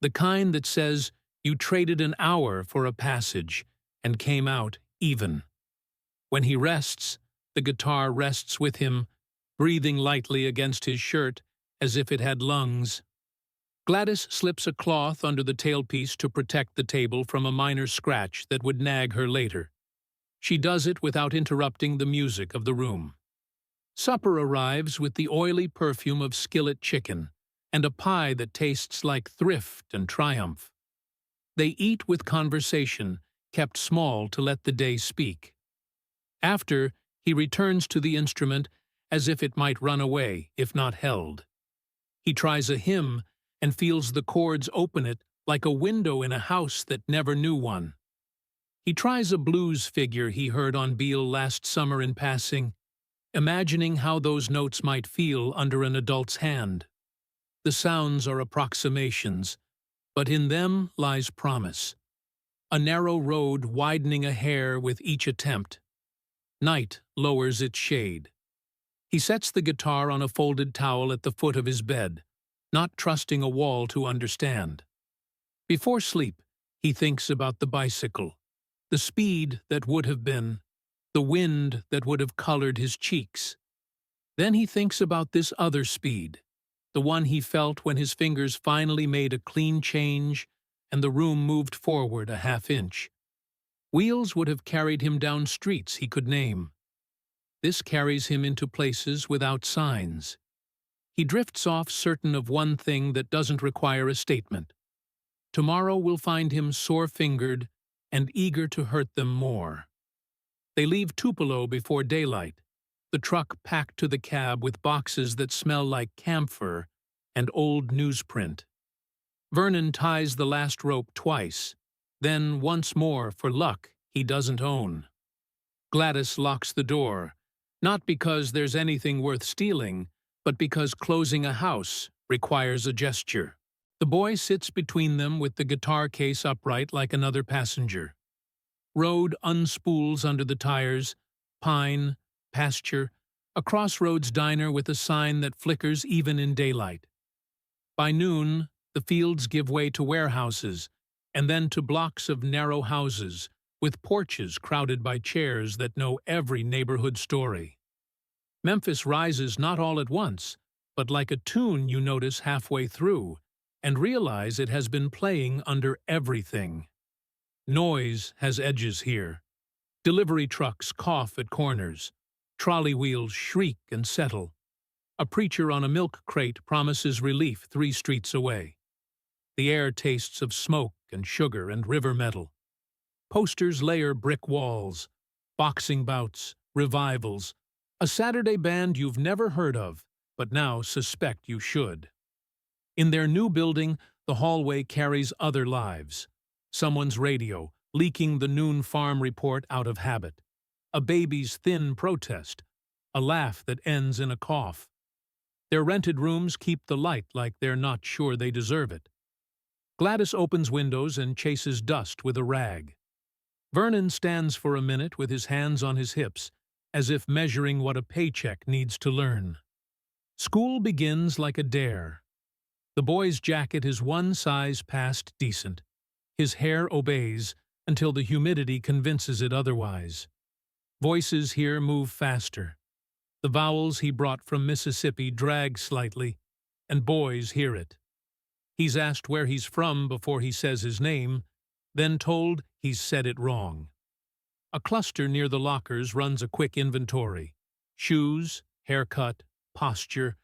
The kind that says you traded an hour for a passage and came out even. When he rests, the guitar rests with him, breathing lightly against his shirt as if it had lungs. Gladys slips a cloth under the tailpiece to protect the table from a minor scratch that would nag her later. She does it without interrupting the music of the room. Supper arrives with the oily perfume of skillet chicken and a pie that tastes like thrift and triumph. They eat with conversation, kept small to let the day speak. After, he returns to the instrument as if it might run away, if not held. He tries a hymn and feels the chords open it like a window in a house that never knew one. He tries a blues figure he heard on Beale last summer in passing, imagining how those notes might feel under an adult's hand. The sounds are approximations, but in them lies promise. A narrow road widening a hair with each attempt. Night lowers its shade. He sets the guitar on a folded towel at the foot of his bed, not trusting a wall to understand. Before sleep, he thinks about the bicycle, the speed that would have been, the wind that would have colored his cheeks. Then he thinks about this other speed, the one he felt when his fingers finally made a clean change and the room moved forward a half-inch. Wheels would have carried him down streets he could name. This carries him into places without signs. He drifts off certain of one thing that doesn't require a statement. Tomorrow will find him sore-fingered and eager to hurt them more. They leave Tupelo before daylight, the truck packed to the cab with boxes that smell like camphor and old newsprint. Vernon ties the last rope twice, then once more for luck he doesn't own. Gladys locks the door, not because there's anything worth stealing, but because closing a house requires a gesture. The boy sits between them with the guitar case upright like another passenger. Road unspools under the tires, pine, pasture, a crossroads diner with a sign that flickers even in daylight. By noon, the fields give way to warehouses, and then to blocks of narrow houses, with porches crowded by chairs that know every neighborhood story. Memphis rises not all at once, but like a tune you notice halfway through, and realize it has been playing under everything. Noise has edges here. Delivery trucks cough at corners. Trolley wheels shriek and settle. A preacher on a milk crate promises relief 3 streets away. The air tastes of smoke and sugar and river metal. Posters layer brick walls, boxing bouts, revivals, a Saturday band you've never heard of, but now suspect you should. In their new building, the hallway carries other lives. Someone's radio, leaking the noon farm report out of habit. A baby's thin protest. A laugh that ends in a cough. Their rented rooms keep the light like they're not sure they deserve it. Gladys opens windows and chases dust with a rag. Vernon stands for a minute with his hands on his hips, as if measuring what a paycheck needs to learn. School begins like a dare. The boy's jacket is one size past decent. His hair obeys until the humidity convinces it otherwise. Voices here move faster. The vowels he brought from Mississippi drag slightly, and boys hear it. He's asked where he's from before he says his name, then told he's said it wrong. A cluster near the lockers runs a quick inventory: shoes, haircut, posture,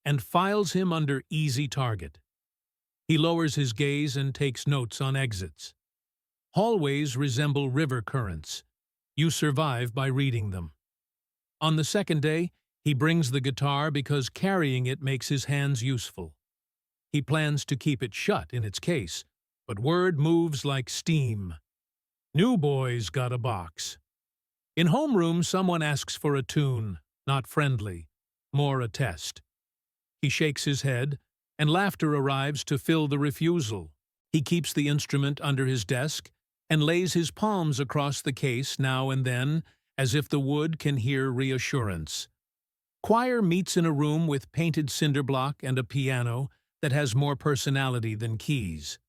and files him under easy target. He lowers his gaze and takes notes on exits. Hallways resemble river currents. You survive by reading them. On the second day, he brings the guitar because carrying it makes his hands useful. He plans to keep it shut in its case, but word moves like steam. New boy's got a box. In homeroom, someone asks for a tune, not friendly, more a test. He shakes his head, and laughter arrives to fill the refusal. He keeps the instrument under his desk and lays his palms across the case now and then, as if the wood can hear reassurance. Choir meets in a room with painted cinder block and a piano that has more personality than keys.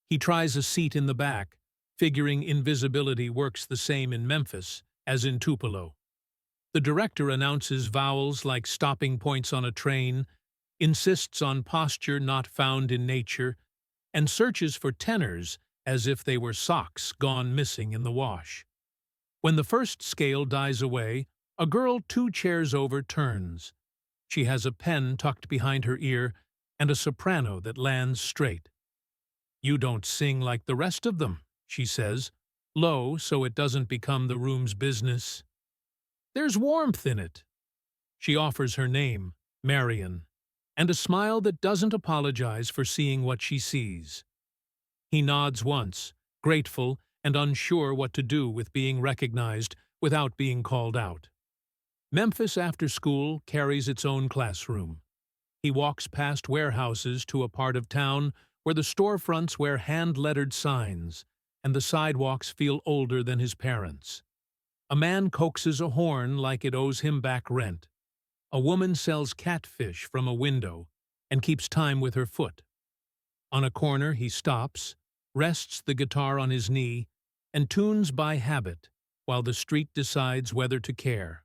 He tries a seat in the back, figuring invisibility works the same in Memphis as in Tupelo. The director announces vowels like stopping points on a train, insists on posture not found in nature, and searches for tenors as if they were socks gone missing in the wash. When the first scale dies away, a girl 2 chairs over turns. She has a pen tucked behind her ear and a soprano that lands straight. "You don't sing like the rest of them," she says, low so it doesn't become the room's business. "There's warmth in it." She offers her name, Marion, and a smile that doesn't apologize for seeing what she sees. He nods once, grateful and unsure what to do with being recognized without being called out. Memphis after school carries its own classroom. He walks past warehouses to a part of town where the storefronts wear hand-lettered signs, and the sidewalks feel older than his parents. A man coaxes a horn like it owes him back rent. A woman sells catfish from a window and keeps time with her foot. On a corner he stops, rests the guitar on his knee, and tunes by habit while the street decides whether to care.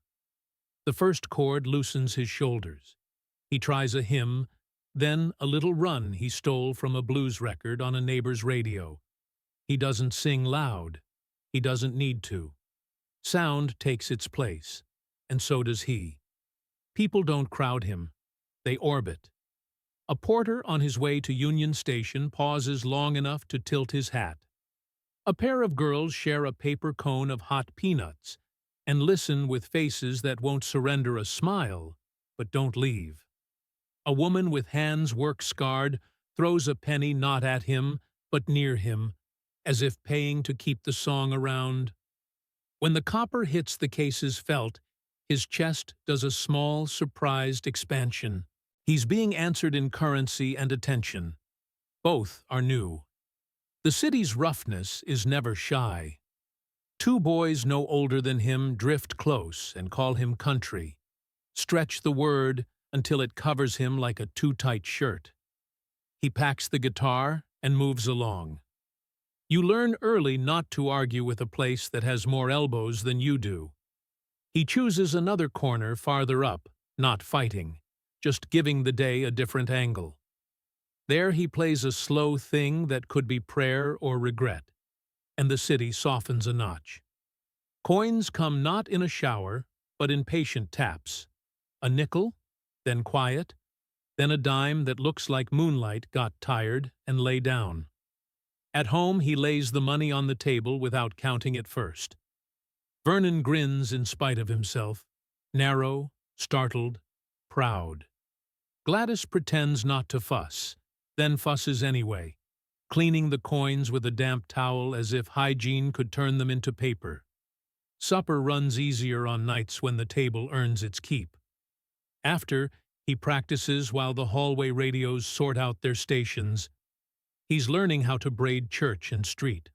The first chord loosens his shoulders. He tries a hymn, then a little run he stole from a blues record on a neighbor's radio. He doesn't sing loud. He doesn't need to. Sound takes its place, and so does he. People don't crowd him. They orbit. A porter on his way to Union Station pauses long enough to tilt his hat. A pair of girls share a paper cone of hot peanuts and listen with faces that won't surrender a smile, but don't leave. A woman with hands work-scarred throws a penny not at him, but near him, as if paying to keep the song around. When the copper hits the case's felt, his chest does a small, surprised expansion. He's being answered in currency and attention. Both are new. The city's roughness is never shy. 2 boys no older than him drift close and call him country, stretch the word until it covers him like a too-tight shirt. He packs the guitar and moves along. You learn early not to argue with a place that has more elbows than you do. He chooses another corner farther up, not fighting, just giving the day a different angle. There he plays a slow thing that could be prayer or regret, and the city softens a notch. Coins come not in a shower, but in patient taps. A nickel, then quiet, then a dime that looks like moonlight got tired and lay down. At home he lays the money on the table without counting it first. Vernon grins in spite of himself, narrow, startled, proud. Gladys pretends not to fuss, then fusses anyway, cleaning the coins with a damp towel as if hygiene could turn them into paper. Supper runs easier on nights when the table earns its keep. After, he practices while the hallway radios sort out their stations. He's learning how to braid church and street.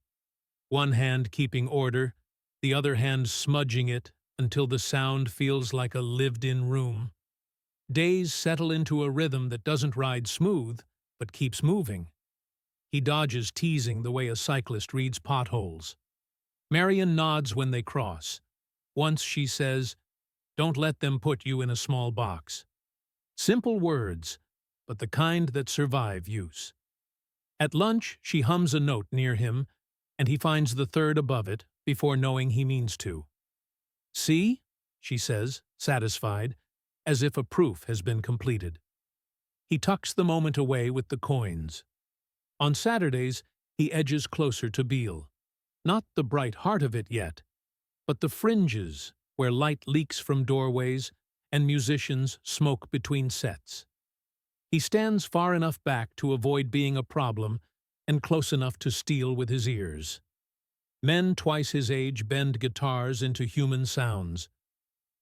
One hand keeping order, the other hand smudging it until the sound feels like a lived-in room. Days settle into a rhythm that doesn't ride smooth, but keeps moving. He dodges teasing the way a cyclist reads potholes. Marion nods when they cross. Once she says, "Don't let them put you in a small box." Simple words, but the kind that survive use. At lunch, she hums a note near him, and he finds the third above it before knowing he means to. "See?" she says, satisfied, as if a proof has been completed. He tucks the moment away with the coins. On Saturdays, he edges closer to Beale. Not the bright heart of it yet, but the fringes where light leaks from doorways and musicians smoke between sets. He stands far enough back to avoid being a problem and close enough to steal with his ears. Men twice his age bend guitars into human sounds.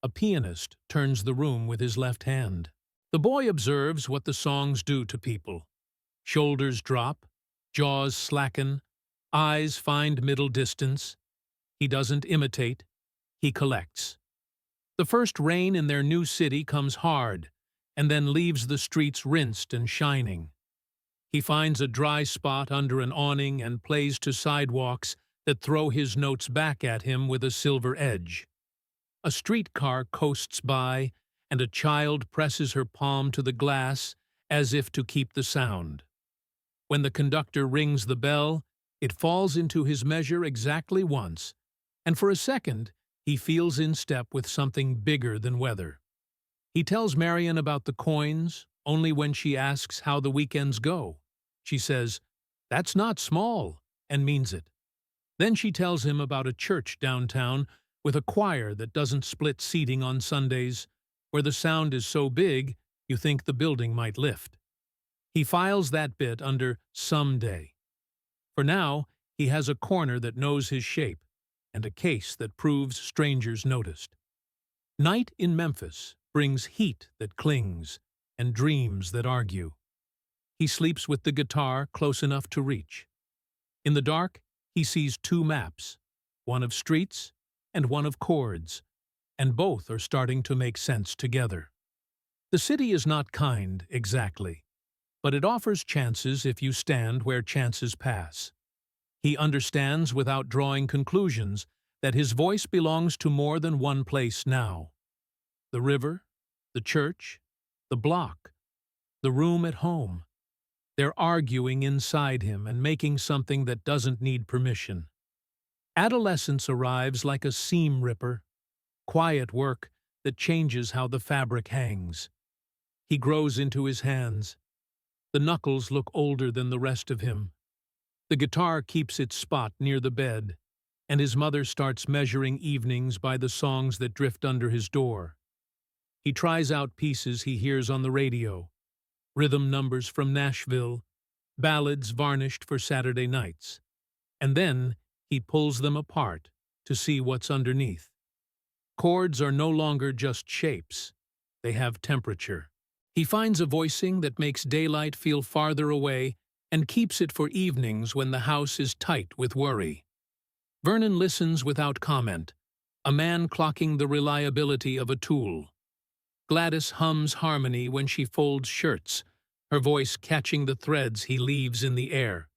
A pianist turns the room with his left hand. The boy observes what the songs do to people. Shoulders drop, jaws slacken, eyes find middle distance. He doesn't imitate, he collects. The first rain in their new city comes hard, and then leaves the streets rinsed and shining. He finds a dry spot under an awning and plays to sidewalks that throw his notes back at him with a silver edge. A streetcar coasts by, and a child presses her palm to the glass as if to keep the sound. When the conductor rings the bell, it falls into his measure exactly once, and for a second he feels in step with something bigger than weather. He tells Marion about the coins only when she asks how the weekends go. She says, "That's not small," and means it. Then she tells him about a church downtown with a choir that doesn't split seating on Sundays, where the sound is so big you think the building might lift. He files that bit under "someday." For now, he has a corner that knows his shape, and a case that proves strangers noticed. Night in Memphis brings heat that clings and dreams that argue. He sleeps with the guitar close enough to reach. In the dark, he sees two maps, one of streets and one of chords, and both are starting to make sense together. The city is not kind, exactly, but it offers chances if you stand where chances pass. He understands without drawing conclusions that his voice belongs to more than one place now. The river, the church, the block, the room at home. They're arguing inside him and making something that doesn't need permission. Adolescence arrives like a seam ripper, quiet work that changes how the fabric hangs. He grows into his hands. The knuckles look older than the rest of him. The guitar keeps its spot near the bed, and his mother starts measuring evenings by the songs that drift under his door. He tries out pieces he hears on the radio, rhythm numbers from Nashville, ballads varnished for Saturday nights. And then he pulls them apart to see what's underneath. Chords are no longer just shapes. They have temperature. He finds a voicing that makes daylight feel farther away and keeps it for evenings when the house is tight with worry. Vernon listens without comment, a man clocking the reliability of a tool. Gladys hums harmony when she folds shirts, her voice catching the threads he leaves in the air.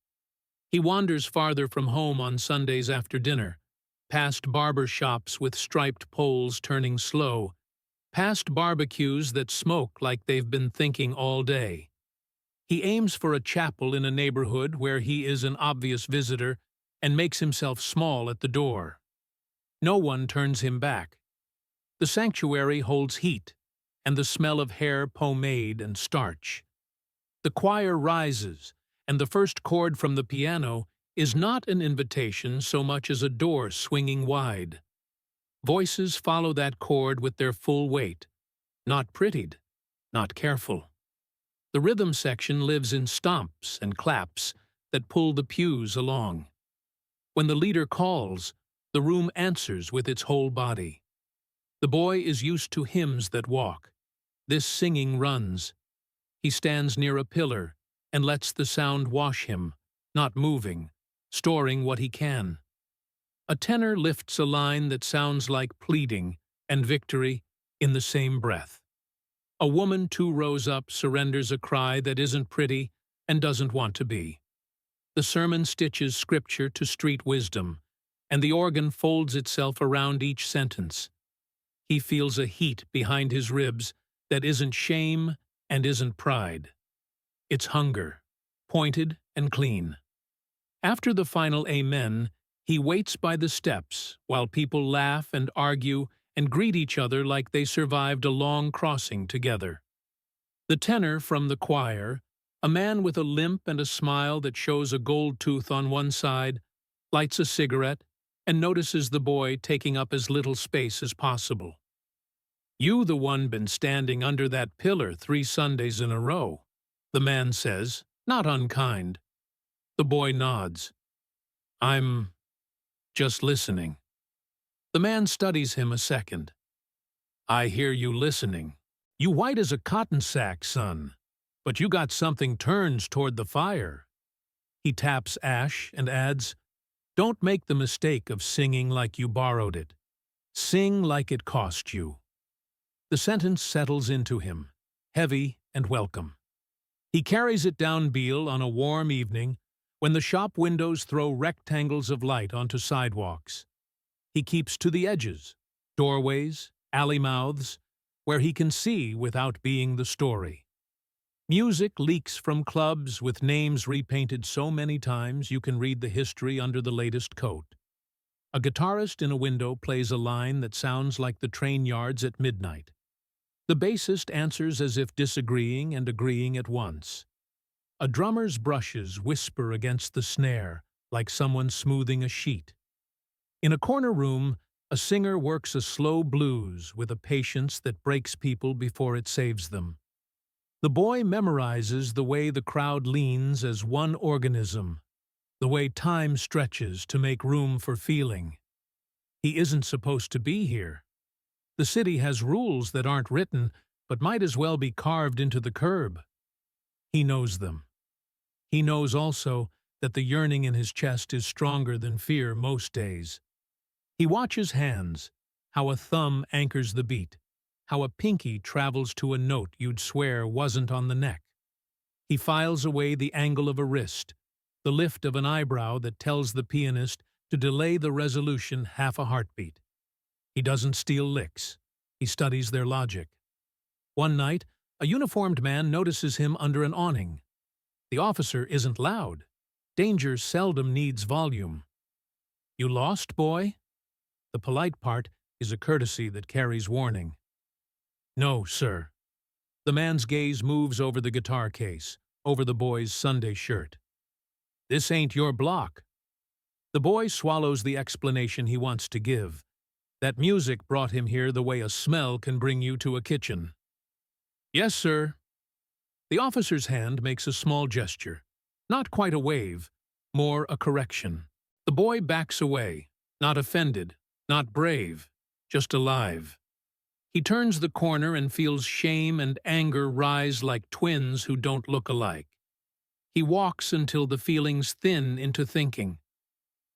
He wanders farther from home on Sundays after dinner, past barber shops with striped poles turning slow, past barbecues that smoke like they've been thinking all day. He aims for a chapel in a neighborhood where he is an obvious visitor and makes himself small at the door. No one turns him back. The sanctuary holds heat and the smell of hair pomade and starch. The choir rises, and the first chord from the piano is not an invitation so much as a door swinging wide. Voices follow that chord with their full weight, not prettied, not careful. The rhythm section lives in stomps and claps that pull the pews along. When the leader calls, the room answers with its whole body. The boy is used to hymns that walk. This singing runs. He stands near a pillar and lets the sound wash him, not moving, storing what he can. A tenor lifts a line that sounds like pleading and victory in the same breath. A woman 2 rows up surrenders a cry that isn't pretty and doesn't want to be. The sermon stitches scripture to street wisdom, and the organ folds itself around each sentence. He feels a heat behind his ribs that isn't shame and isn't pride. It's hunger, pointed and clean. After the final amen, he waits by the steps while people laugh and argue and greet each other like they survived a long crossing together. The tenor from the choir, a man with a limp and a smile that shows a gold tooth on one side, lights a cigarette and notices the boy taking up as little space as possible. "You the one been standing under that pillar 3 Sundays in a row," the man says, not unkind. The boy nods. "I'm just listening." The man studies him a second. "I hear you listening. You white as a cotton sack, son, but you got something turns toward the fire." He taps ash and adds, "Don't make the mistake of singing like you borrowed it. Sing like it cost you." The sentence settles into him, heavy and welcome. He carries it down Beale on a warm evening when the shop windows throw rectangles of light onto sidewalks. He keeps to the edges, doorways, alley mouths, where he can see without being the story. Music leaks from clubs with names repainted so many times you can read the history under the latest coat. A guitarist in a window plays a line that sounds like the train yards at midnight. The bassist answers as if disagreeing and agreeing at once. A drummer's brushes whisper against the snare like someone smoothing a sheet. In a corner room, a singer works a slow blues with a patience that breaks people before it saves them. The boy memorizes the way the crowd leans as one organism, the way time stretches to make room for feeling. He isn't supposed to be here. The city has rules that aren't written, but might as well be carved into the curb. He knows them. He knows also that the yearning in his chest is stronger than fear most days. He watches hands, how a thumb anchors the beat, how a pinky travels to a note you'd swear wasn't on the neck. He files away the angle of a wrist, the lift of an eyebrow that tells the pianist to delay the resolution half a heartbeat. He doesn't steal licks. He studies their logic. One night, a uniformed man notices him under an awning. The officer isn't loud. Danger seldom needs volume. "You lost, boy?" The polite part is a courtesy that carries warning. "No, sir." The man's gaze moves over the guitar case, over the boy's Sunday shirt. "This ain't your block." The boy swallows the explanation he wants to give. That music brought him here the way a smell can bring you to a kitchen. "Yes, sir." The officer's hand makes a small gesture, not quite a wave, more a correction. The boy backs away, not offended, not brave, just alive. He turns the corner and feels shame and anger rise like twins who don't look alike. He walks until the feelings thin into thinking.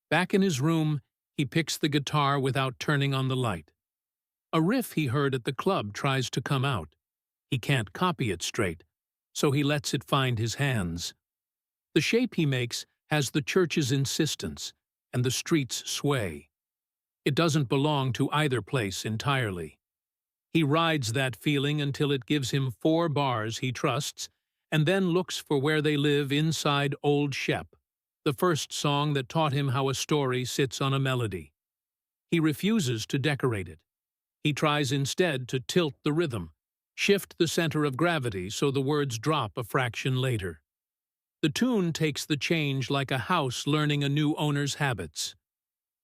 Back in his room, he picks the guitar without turning on the light. A riff he heard at the club tries to come out. He can't copy it straight, so he lets it find his hands. The shape he makes has the church's insistence and the street's sway. It doesn't belong to either place entirely. He rides that feeling until it gives him 4 bars he trusts, and then looks for where they live inside Old Shep, the first song that taught him how a story sits on a melody. He refuses to decorate it. He tries instead to tilt the rhythm, shift the center of gravity so the words drop a fraction later. The tune takes the change like a house learning a new owner's habits.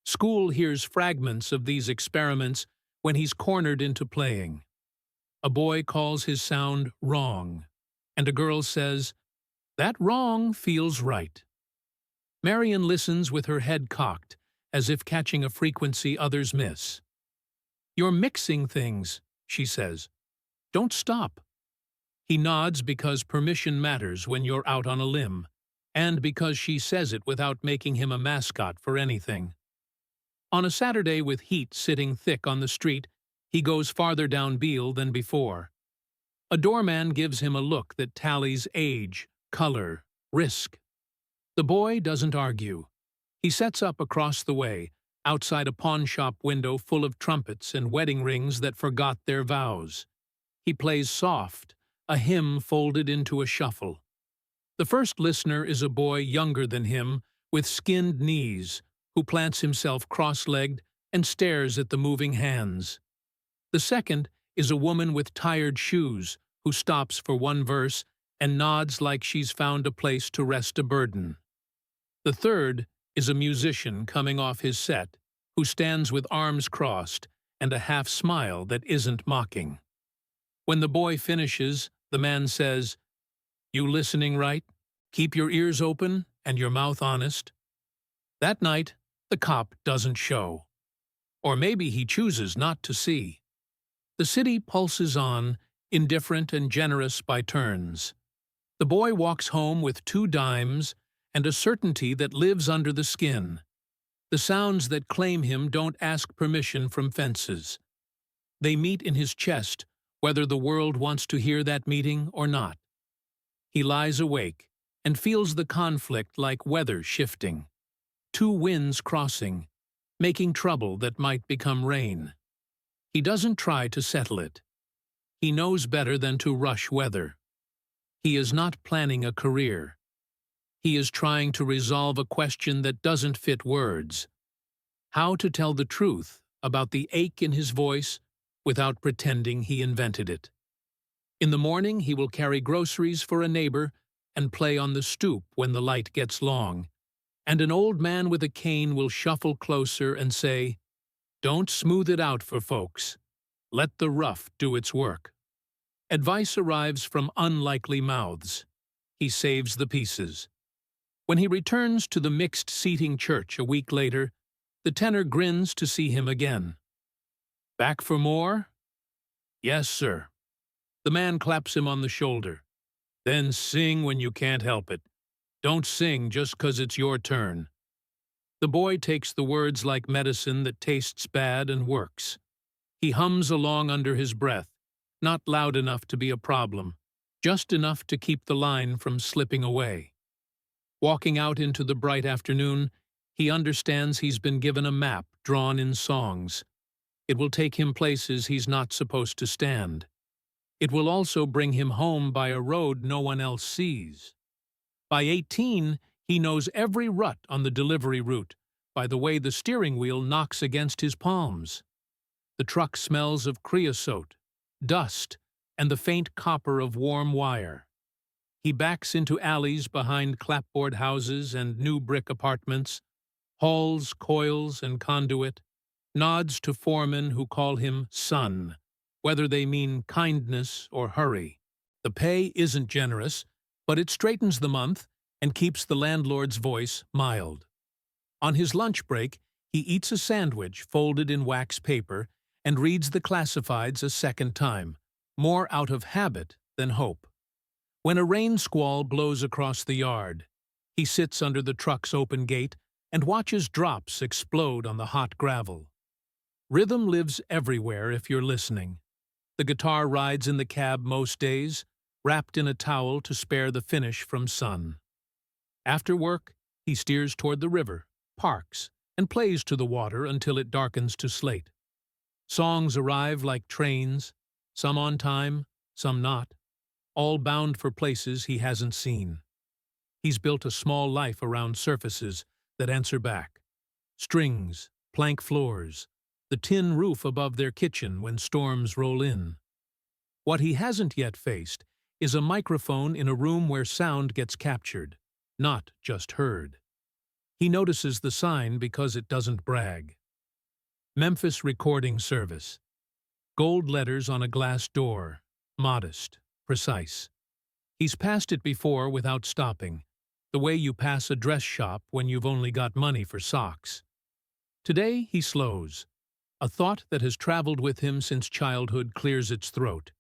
School hears fragments of these experiments when he's cornered into playing. A boy calls his sound wrong, and a girl says, "That wrong feels right." Marion listens with her head cocked, as if catching a frequency others miss. "You're mixing things," she says. "Don't stop." He nods because permission matters when you're out on a limb, and because she says it without making him a mascot for anything. On a Saturday with heat sitting thick on the street, He goes farther down Beale than before. A doorman gives him a look that tallies age, color, risk. The boy doesn't argue. He sets up across the way, outside a pawnshop window full of trumpets and wedding rings that forgot their vows. He plays soft, a hymn folded into a shuffle. The first listener is a boy younger than him, with skinned knees, who plants himself cross-legged and stares at the moving hands. The second is a woman with tired shoes, who stops for one verse and nods like she's found a place to rest a burden. The third is a musician coming off his set, who stands with arms crossed and a half-smile that isn't mocking. When the boy finishes, the man says, "You listening right? Keep your ears open and your mouth honest." That night, the cop doesn't show. Or maybe he chooses not to see. The city pulses on, indifferent and generous by turns. The boy walks home with 2 dimes and a certainty that lives under the skin. The sounds that claim him don't ask permission from fences. They meet in his chest, whether the world wants to hear that meeting or not. He lies awake and feels the conflict like weather shifting. 2 winds crossing, making trouble that might become rain. He doesn't try to settle it. He knows better than to rush weather. He is not planning a career. He is trying to resolve a question that doesn't fit words. How to tell the truth about the ache in his voice without pretending he invented it. In the morning, he will carry groceries for a neighbor and play on the stoop when the light gets long, and an old man with a cane will shuffle closer and say, "Don't smooth it out for folks. Let the rough do its work." Advice arrives from unlikely mouths. He saves the pieces. When he returns to the mixed-seating church a week later, the tenor grins to see him again. "Back for more?" "Yes, sir." The man claps him on the shoulder. "Then sing when you can't help it. Don't sing just 'cause it's your turn." The boy takes the words like medicine that tastes bad and works. He hums along under his breath, not loud enough to be a problem, just enough to keep the line from slipping away. Walking out into the bright afternoon, he understands he's been given a map drawn in songs. It will take him places he's not supposed to stand. It will also bring him home by a road no one else sees. By 18, he knows every rut on the delivery route by the way the steering wheel knocks against his palms. The truck smells of creosote, dust, and the faint copper of warm wire. He backs into alleys behind clapboard houses and new brick apartments, halls, coils, and conduit, nods to foremen who call him son, whether they mean kindness or hurry. The pay isn't generous, but it straightens the month and keeps the landlord's voice mild. On his lunch break, he eats a sandwich folded in wax paper and reads the classifieds a second time, more out of habit than hope. When a rain squall blows across the yard, he sits under the truck's open gate and watches drops explode on the hot gravel. Rhythm lives everywhere if you're listening. The guitar rides in the cab most days, wrapped in a towel to spare the finish from sun. After work, he steers toward the river, parks, and plays to the water until it darkens to slate. Songs arrive like trains, some on time, some not, all bound for places he hasn't seen. He's built a small life around surfaces that answer back. Strings, plank floors, the tin roof above their kitchen when storms roll in. What he hasn't yet faced is a microphone in a room where sound gets captured, not just heard. He notices the sign because it doesn't brag. Memphis Recording Service. Gold letters on a glass door, modest, precise. He's passed it before without stopping, the way you pass a dress shop when you've only got money for socks. Today he slows. A thought that has traveled with him since childhood clears its throat.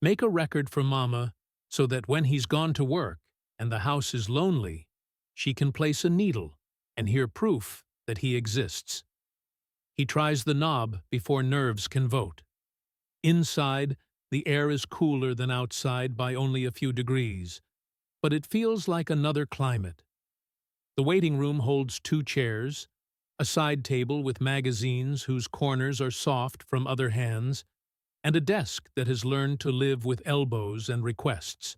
Make a record for Mama so that when he's gone to work and the house is lonely, she can place a needle and hear proof that he exists. He tries the knob before nerves can vote. Inside, the air is cooler than outside by only a few degrees, but it feels like another climate. The waiting room holds 2 chairs, a side table with magazines whose corners are soft from other hands, and a desk that has learned to live with elbows and requests.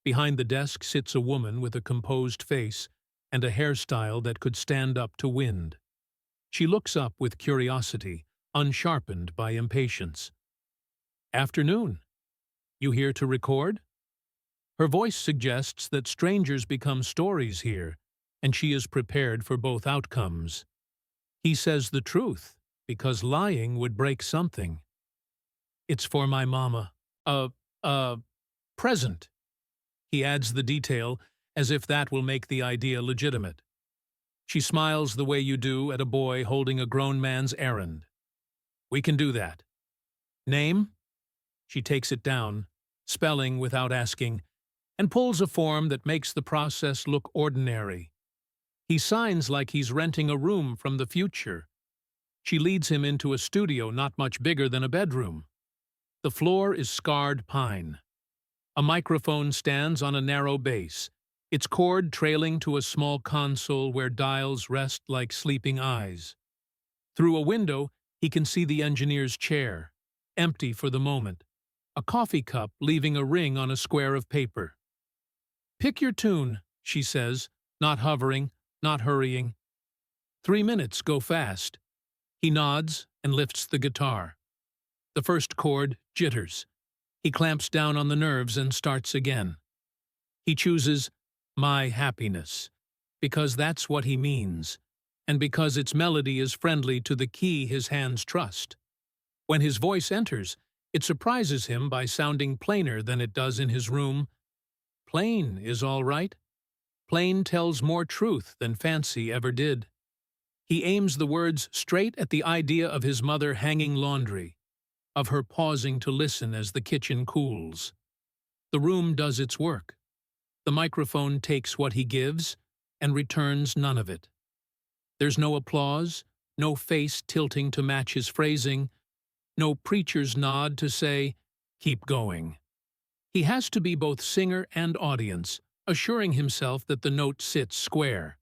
Behind the desk sits a woman with a composed face and a hairstyle that could stand up to wind. She looks up with curiosity, unsharpened by impatience. "Afternoon. You here to record?" Her voice suggests that strangers become stories here, and she is prepared for both outcomes. He says the truth, because lying would break something. "It's for my mama. Present." He adds the detail, as if that will make the idea legitimate. She smiles the way you do at a boy holding a grown man's errand. "We can do that." "Name?" She takes it down, spelling without asking, and pulls a form that makes the process look ordinary. He signs like he's renting a room from the future. She leads him into a studio not much bigger than a bedroom. The floor is scarred pine. A microphone stands on a narrow base, its cord trailing to a small console where dials rest like sleeping eyes. Through a window, he can see the engineer's chair, empty for the moment, a coffee cup leaving a ring on a square of paper. "Pick your tune," she says, not hovering, not hurrying. 3 minutes go fast. He nods and lifts the guitar. The first chord jitters. He clamps down on the nerves and starts again. He chooses "My Happiness," because that's what he means, and because its melody is friendly to the key his hands trust. When his voice enters, it surprises him by sounding plainer than it does in his room. Plain is all right. Plain tells more truth than fancy ever did. He aims the words straight at the idea of his mother hanging laundry, of her pausing to listen as the kitchen cools. The room does its work. The microphone takes what he gives and returns none of it. There's no applause, no face tilting to match his phrasing, no preacher's nod to say, "Keep going." He has to be both singer and audience, assuring himself that the note sits square.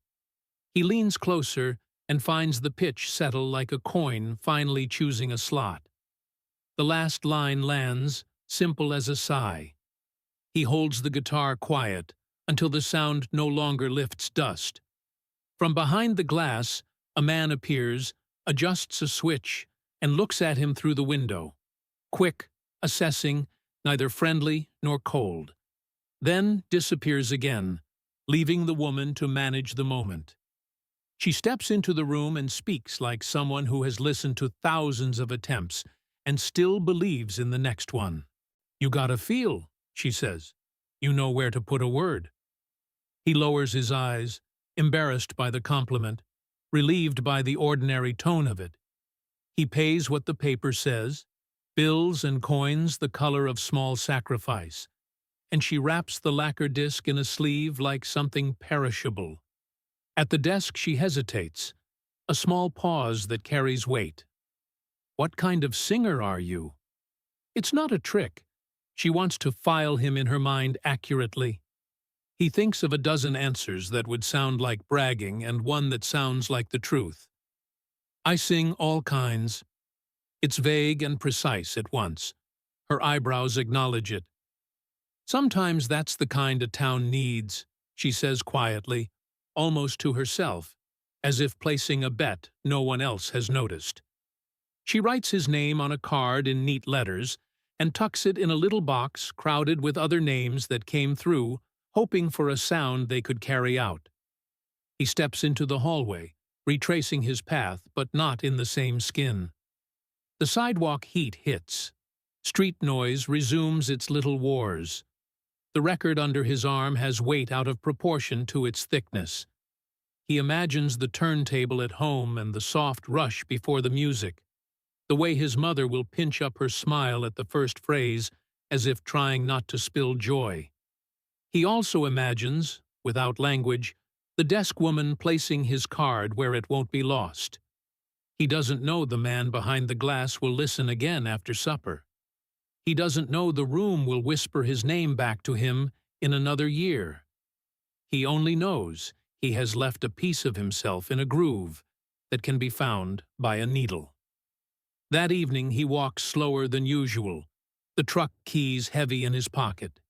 He leans closer and finds the pitch settle like a coin finally choosing a slot. The last line lands, simple as a sigh. He holds the guitar quiet until the sound no longer lifts dust. From behind the glass, a man appears, adjusts a switch, and looks at him through the window. Quick, assessing, neither friendly nor cold. Then disappears again, leaving the woman to manage the moment. She steps into the room and speaks like someone who has listened to thousands of attempts and still believes in the next one. "You got a feel," she says. "You know where to put a word." He lowers his eyes, embarrassed by the compliment, relieved by the ordinary tone of it. He pays what the paper says, bills and coins the color of small sacrifice, and she wraps the lacquer disc in a sleeve like something perishable. At the desk she hesitates, a small pause that carries weight. "What kind of singer are you?" It's not a trick. She wants to file him in her mind accurately. He thinks of a dozen answers that would sound like bragging and one that sounds like the truth. "I sing all kinds." It's vague and precise at once. Her eyebrows acknowledge it. "Sometimes that's the kind a town needs," she says quietly, almost to herself, as if placing a bet no one else has noticed. She writes his name on a card in neat letters and tucks it in a little box crowded with other names that came through, hoping for a sound they could carry out. He steps into the hallway, retracing his path, but not in the same skin. The sidewalk heat hits. Street noise resumes its little wars. The record under his arm has weight out of proportion to its thickness. He imagines the turntable at home and the soft rush before the music, the way his mother will pinch up her smile at the first phrase as if trying not to spill joy. He also imagines, without language, the desk woman placing his card where it won't be lost. He doesn't know the man behind the glass will listen again after supper. He doesn't know the room will whisper his name back to him in another year. He only knows he has left a piece of himself in a groove that can be found by a needle. That evening he walks slower than usual, the truck keys heavy in his pocket.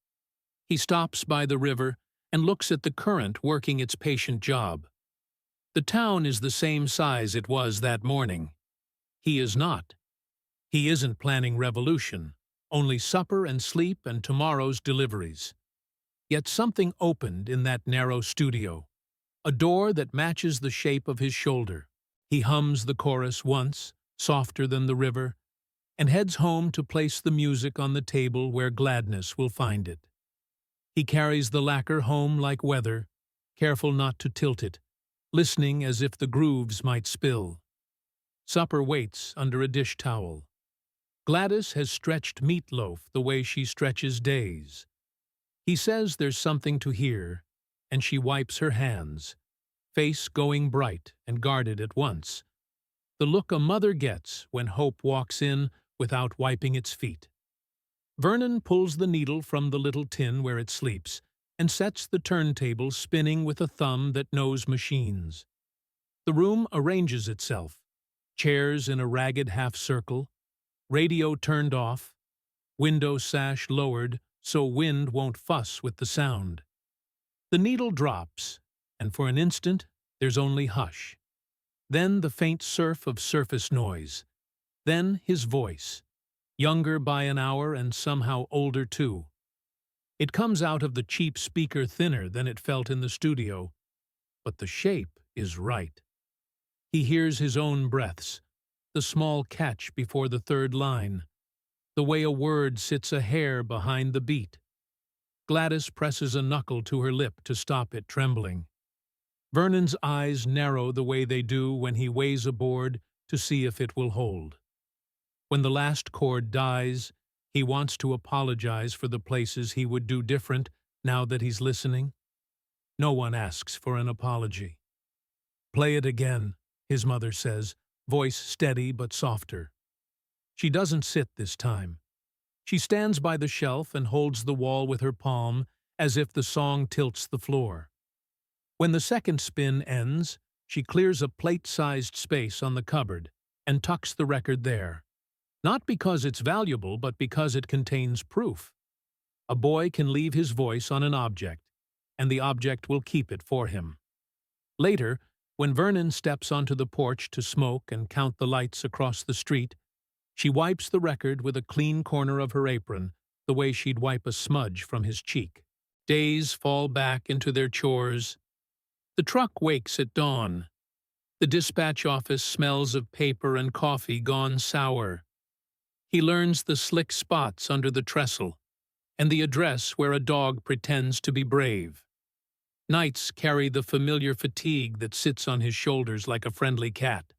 He stops by the river and looks at the current working its patient job. The town is the same size it was that morning. He is not. He isn't planning revolution, only supper and sleep and tomorrow's deliveries. Yet something opened in that narrow studio, a door that matches the shape of his shoulder. He hums the chorus once, softer than the river, and heads home to place the music on the table where gladness will find it. He carries the lacquer home like weather, careful not to tilt it, listening as if the grooves might spill. Supper waits under a dish towel. Gladys has stretched meatloaf the way she stretches days. He says there's something to hear, and she wipes her hands, face going bright and guarded at once. The look a mother gets when hope walks in without wiping its feet. Vernon pulls the needle from the little tin where it sleeps and sets the turntable spinning with a thumb that knows machines. The room arranges itself, chairs in a ragged half-circle, radio turned off, window sash lowered so wind won't fuss with the sound. The needle drops, and for an instant there's only hush. Then the faint surf of surface noise. Then his voice, younger by an hour and somehow older too. It comes out of the cheap speaker thinner than it felt in the studio, but the shape is right. He hears his own breaths, the small catch before the third line, the way a word sits a hair behind the beat. Gladys presses a knuckle to her lip to stop it trembling. Vernon's eyes narrow the way they do when he weighs a board to see if it will hold. When the last chord dies, he wants to apologize for the places he would do different now that he's listening. No one asks for an apology. "Play it again," his mother says, voice steady but softer. She doesn't sit this time. She stands by the shelf and holds the wall with her palm as if the song tilts the floor. When the second spin ends, she clears a plate-sized space on the cupboard and tucks the record there. Not because it's valuable, but because it contains proof. A boy can leave his voice on an object, and the object will keep it for him. Later, when Vernon steps onto the porch to smoke and count the lights across the street, she wipes the record with a clean corner of her apron, the way she'd wipe a smudge from his cheek. Days fall back into their chores. The truck wakes at dawn. The dispatch office smells of paper and coffee gone sour. He learns the slick spots under the trestle, and the address where a dog pretends to be brave. Nights carry the familiar fatigue that sits on his shoulders like a friendly cat.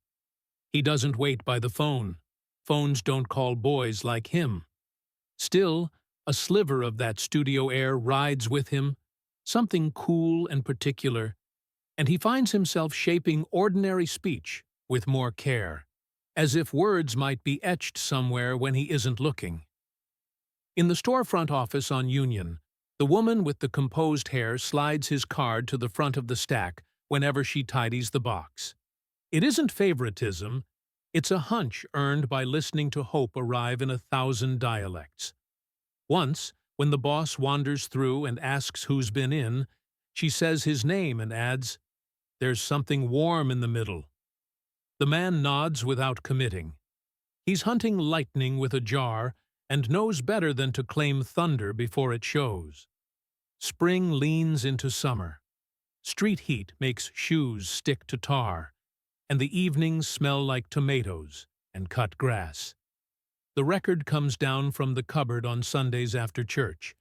He doesn't wait by the phone. Phones don't call boys like him. Still, a sliver of that studio air rides with him, something cool and particular, and he finds himself shaping ordinary speech with more care, as if words might be etched somewhere when he isn't looking. In the storefront office on Union, the woman with the composed hair slides his card to the front of the stack whenever she tidies the box. It isn't favoritism, it's a hunch earned by listening to hope arrive in 1,000 dialects. Once, when the boss wanders through and asks who's been in, she says his name and adds, "There's something warm in the middle." The man nods without committing. He's hunting lightning with a jar and knows better than to claim thunder before it shows. Spring leans into summer. Street heat makes shoes stick to tar, and the evenings smell like tomatoes and cut grass. The record comes down from the cupboard on Sundays after church,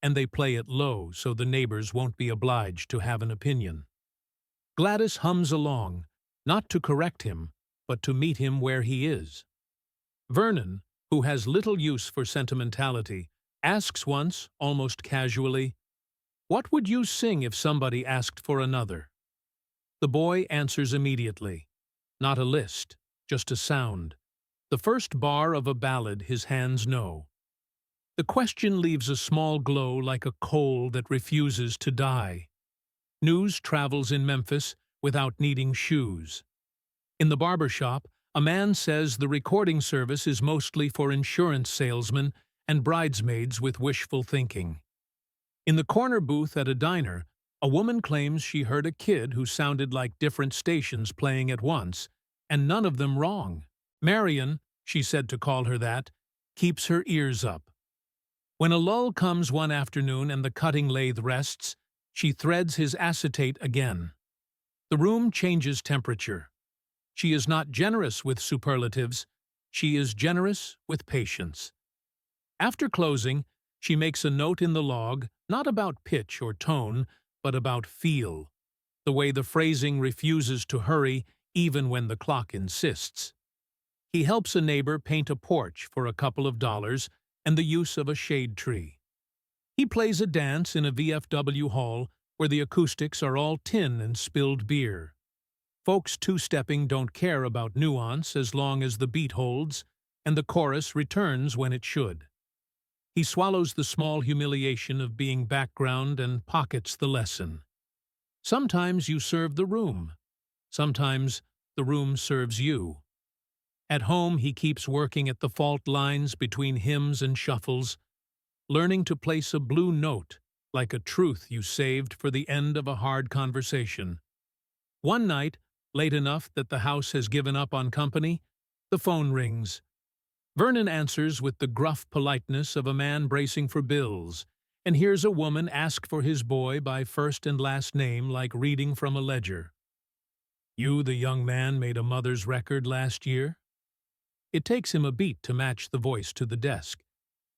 and they play it low so the neighbors won't be obliged to have an opinion. Gladys hums along, not to correct him, but to meet him where he is. Vernon, who has little use for sentimentality, asks once, almost casually, "What would you sing if somebody asked for another?" The boy answers immediately. Not a list, just a sound. The first bar of a ballad his hands know. The question leaves a small glow like a coal that refuses to die. News travels in Memphis without needing shoes. In the barber shop, a man says the recording service is mostly for insurance salesmen and bridesmaids with wishful thinking. In the corner booth at a diner, a woman claims she heard a kid who sounded like different stations playing at once, and none of them wrong. Marion, she said to call her that, keeps her ears up. When a lull comes one afternoon and the cutting lathe rests, she threads his acetate again. The room changes temperature. She is not generous with superlatives, she is generous with patience. After closing, she makes a note in the log, not about pitch or tone, but about feel, the way the phrasing refuses to hurry even when the clock insists. He helps a neighbor paint a porch for a couple of dollars and the use of a shade tree. He plays a dance in a VFW hall where the acoustics are all tin and spilled beer. Folks two-stepping don't care about nuance as long as the beat holds and the chorus returns when it should. He swallows the small humiliation of being background and pockets the lesson. Sometimes you serve the room. Sometimes the room serves you. At home, he keeps working at the fault lines between hymns and shuffles, learning to place a blue note like a truth you saved for the end of a hard conversation. One night, late enough that the house has given up on company, the phone rings. Vernon answers with the gruff politeness of a man bracing for bills, and hears a woman ask for his boy by first and last name like reading from a ledger. "You, the young man, made a mother's record last year?" It takes him a beat to match the voice to the desk,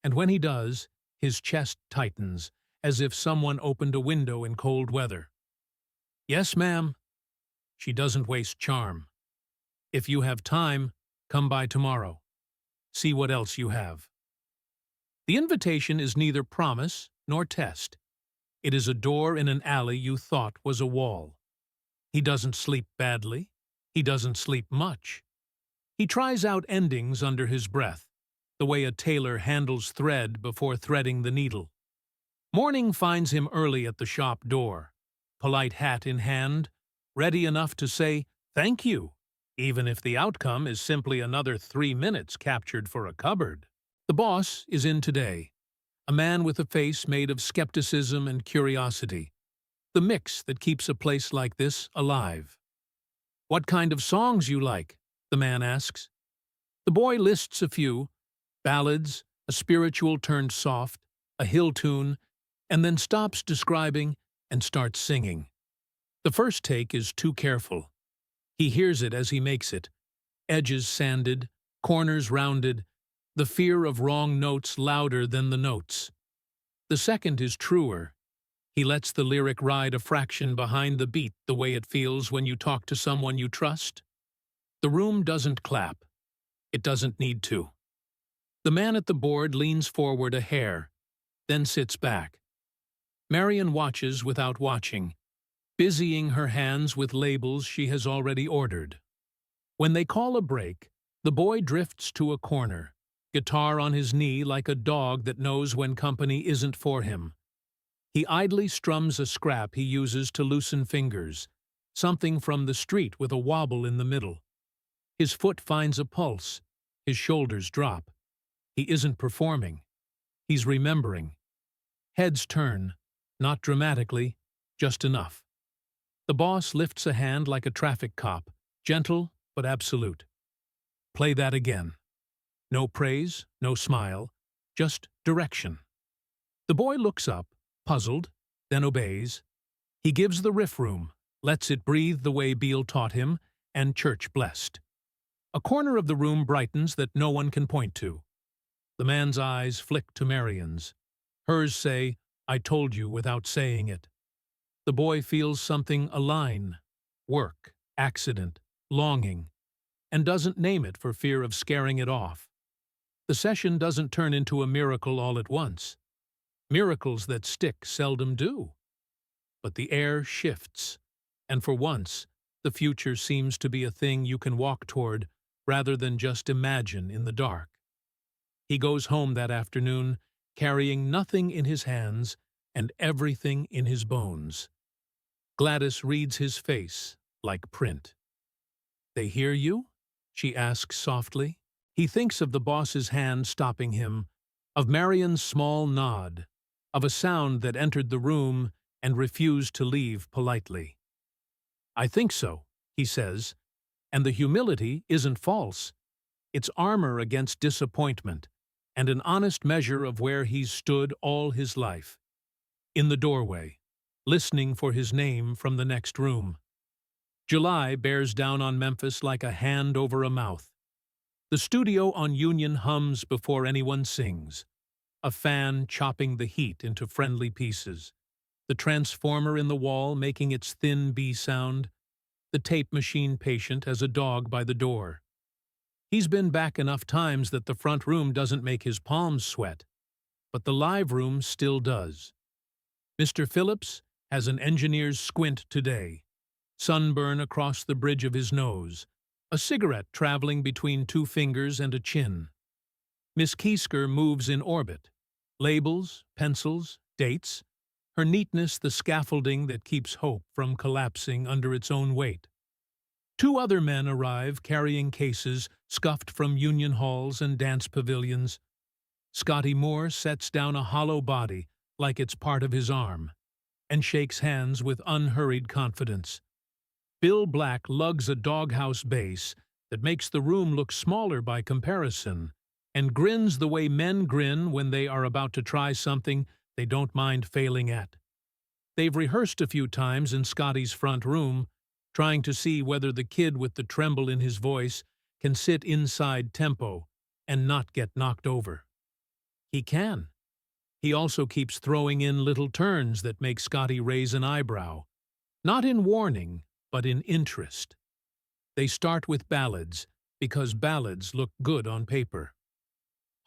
and when he does, his chest tightens, as if someone opened a window in cold weather. "Yes, ma'am." She doesn't waste charm. "If you have time, come by tomorrow. See what else you have." The invitation is neither promise nor test. It is a door in an alley you thought was a wall. He doesn't sleep badly. He doesn't sleep much. He tries out endings under his breath, the way a tailor handles thread before threading the needle. Morning finds him early at the shop door, polite hat in hand, ready enough to say, "Thank you," even if the outcome is simply another 3 minutes captured for a cupboard. The boss is in today, a man with a face made of skepticism and curiosity, the mix that keeps a place like this alive. "What kind of songs you like?" the man asks. The boy lists a few: ballads, a spiritual turned soft, a hill tune, and then stops describing and starts singing. The first take is too careful. He hears it as he makes it, edges sanded, corners rounded, the fear of wrong notes louder than the notes. The second is truer. He lets the lyric ride a fraction behind the beat, the way it feels when you talk to someone you trust. The room doesn't clap. It doesn't need to. The man at the board leans forward a hair, then sits back. Marion watches without watching, busying her hands with labels she has already ordered. When they call a break, the boy drifts to a corner, guitar on his knee like a dog that knows when company isn't for him. He idly strums a scrap he uses to loosen fingers, something from the street with a wobble in the middle. His foot finds a pulse, his shoulders drop. He isn't performing. He's remembering. Heads turn, not dramatically, just enough. The boss lifts a hand like a traffic cop, gentle but absolute. "Play that again." No praise, no smile, just direction. The boy looks up, puzzled, then obeys. He gives the riff room, lets it breathe the way Beale taught him, and church blessed. A corner of the room brightens that no one can point to. The man's eyes flick to Marion's. Hers say, "I told you," without saying it. The boy feels something align, work, accident, longing, and doesn't name it for fear of scaring it off. The session doesn't turn into a miracle all at once. Miracles that stick seldom do. But the air shifts, and for once, the future seems to be a thing you can walk toward rather than just imagine in the dark. He goes home that afternoon, carrying nothing in his hands and everything in his bones. Gladys reads his face like print. "They hear you?" she asks softly. He thinks of the boss's hand stopping him, of Marion's small nod, of a sound that entered the room and refused to leave politely. "I think so," he says, and the humility isn't false. It's armor against disappointment, and an honest measure of where he's stood all his life. In the doorway, listening for his name from the next room. July bears down on Memphis like a hand over a mouth. The studio on Union hums before anyone sings, a fan chopping the heat into friendly pieces, the transformer in the wall making its thin B sound, the tape machine patient as a dog by the door. He's been back enough times that the front room doesn't make his palms sweat, but the live room still does. Mr. Phillips has an engineer's squint today, sunburn across the bridge of his nose, a cigarette traveling between 2 fingers and a chin. Miss Kiesker moves in orbit, labels, pencils, dates, her neatness the scaffolding that keeps hope from collapsing under its own weight. 2 other men arrive carrying cases scuffed from union halls and dance pavilions. Scotty Moore sets down a hollow body like it's part of his arm, and shakes hands with unhurried confidence. Bill Black lugs a doghouse bass that makes the room look smaller by comparison, and grins the way men grin when they are about to try something they don't mind failing at. They've rehearsed a few times in Scotty's front room, trying to see whether the kid with the tremble in his voice can sit inside tempo and not get knocked over. He can. He also keeps throwing in little turns that make Scotty raise an eyebrow, not in warning, but in interest. They start with ballads, because ballads look good on paper.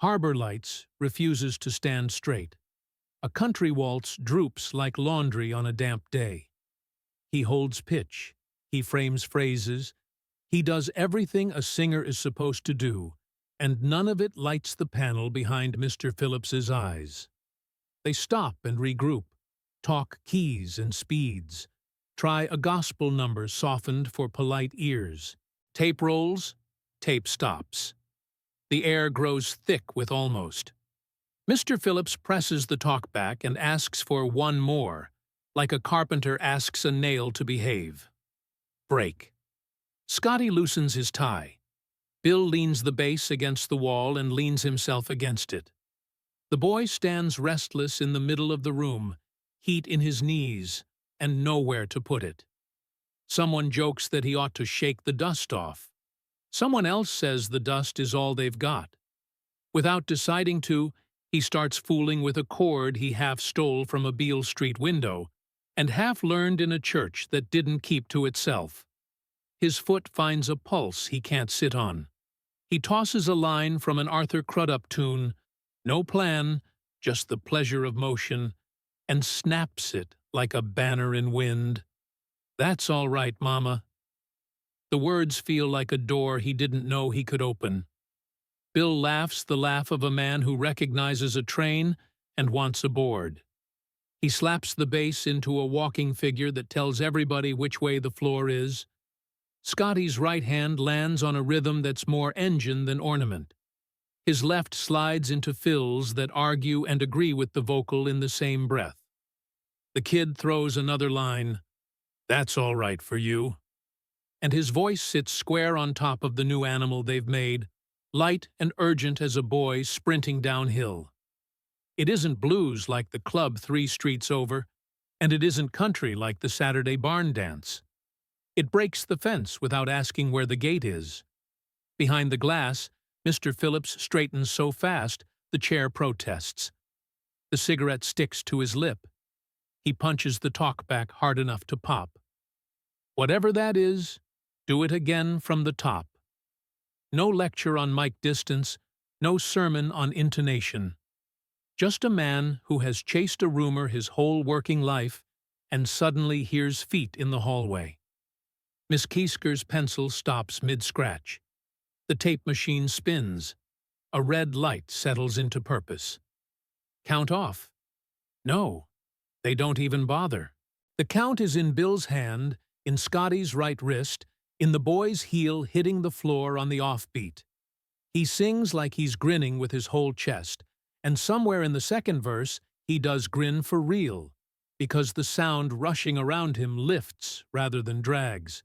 Harbor Lights refuses to stand straight. A country waltz droops like laundry on a damp day. He holds pitch. He frames phrases. He does everything a singer is supposed to do, and none of it lights the panel behind Mr. Phillips's eyes. They stop and regroup, talk keys and speeds, try a gospel number softened for polite ears. Tape rolls, tape stops. The air grows thick with almost. Mr. Phillips presses the talk back and asks for one more, like a carpenter asks a nail to behave. Break. Scotty loosens his tie. Bill leans the bass against the wall and leans himself against it. The boy stands restless in the middle of the room, heat in his knees, and nowhere to put it. Someone jokes that he ought to shake the dust off. Someone else says the dust is all they've got. Without deciding to, he starts fooling with a chord he half stole from a Beale Street window and half learned in a church that didn't keep to itself. His foot finds a pulse he can't sit on. He tosses a line from an Arthur Crudup tune, no plan, just the pleasure of motion, and snaps it like a banner in wind. "That's all right, Mama." The words feel like a door he didn't know he could open. Bill laughs the laugh of a man who recognizes a train and wants aboard. He slaps the bass into a walking figure that tells everybody which way the floor is. Scotty's right hand lands on a rhythm that's more engine than ornament. His left slides into fills that argue and agree with the vocal in the same breath. The kid throws another line, "That's all right for you." And his voice sits square on top of the new animal they've made, light and urgent as a boy sprinting downhill. It isn't blues like the club 3 streets over, and it isn't country like the Saturday barn dance. It breaks the fence without asking where the gate is. Behind the glass, Mr. Phillips straightens so fast, the chair protests. The cigarette sticks to his lip. He punches the talkback hard enough to pop. Whatever that is, do it again from the top. No lecture on mic distance, no sermon on intonation. Just a man who has chased a rumor his whole working life and suddenly hears feet in the hallway. Miss Kiesker's pencil stops mid-scratch. The tape machine spins. A red light settles into purpose. Count off. No, they don't even bother. The count is in Bill's hand, in Scotty's right wrist, in the boy's heel hitting the floor on the offbeat. He sings like he's grinning with his whole chest, and somewhere in the second verse he does grin for real, because the sound rushing around him lifts rather than drags.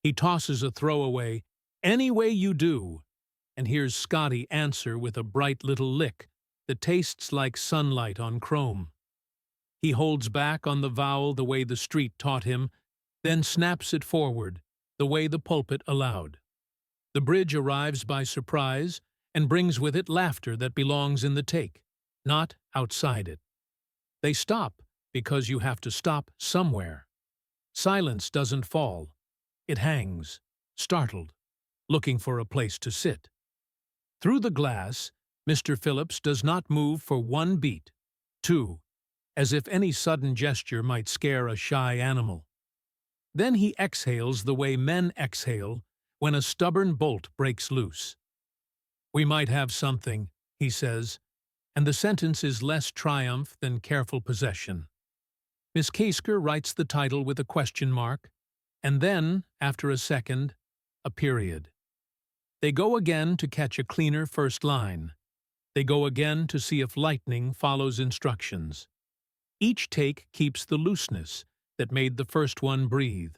He tosses a throwaway, "Any way you do," and hears Scotty answer with a bright little lick that tastes like sunlight on chrome. He holds back on the vowel the way the street taught him, then snaps it forward, the way the pulpit allowed. The bridge arrives by surprise and brings with it laughter that belongs in the take, not outside it. They stop because you have to stop somewhere. Silence doesn't fall. It hangs, startled, looking for a place to sit. Through the glass, Mr. Phillips does not move for one beat, two, as if any sudden gesture might scare a shy animal. Then he exhales the way men exhale when a stubborn bolt breaks loose. "We might have something," he says, and the sentence is less triumph than careful possession. Miss Kaisker writes the title with a question mark, and then, after a second, a period. They go again to catch a cleaner first line. They go again to see if lightning follows instructions. Each take keeps the looseness that made the first one breathe.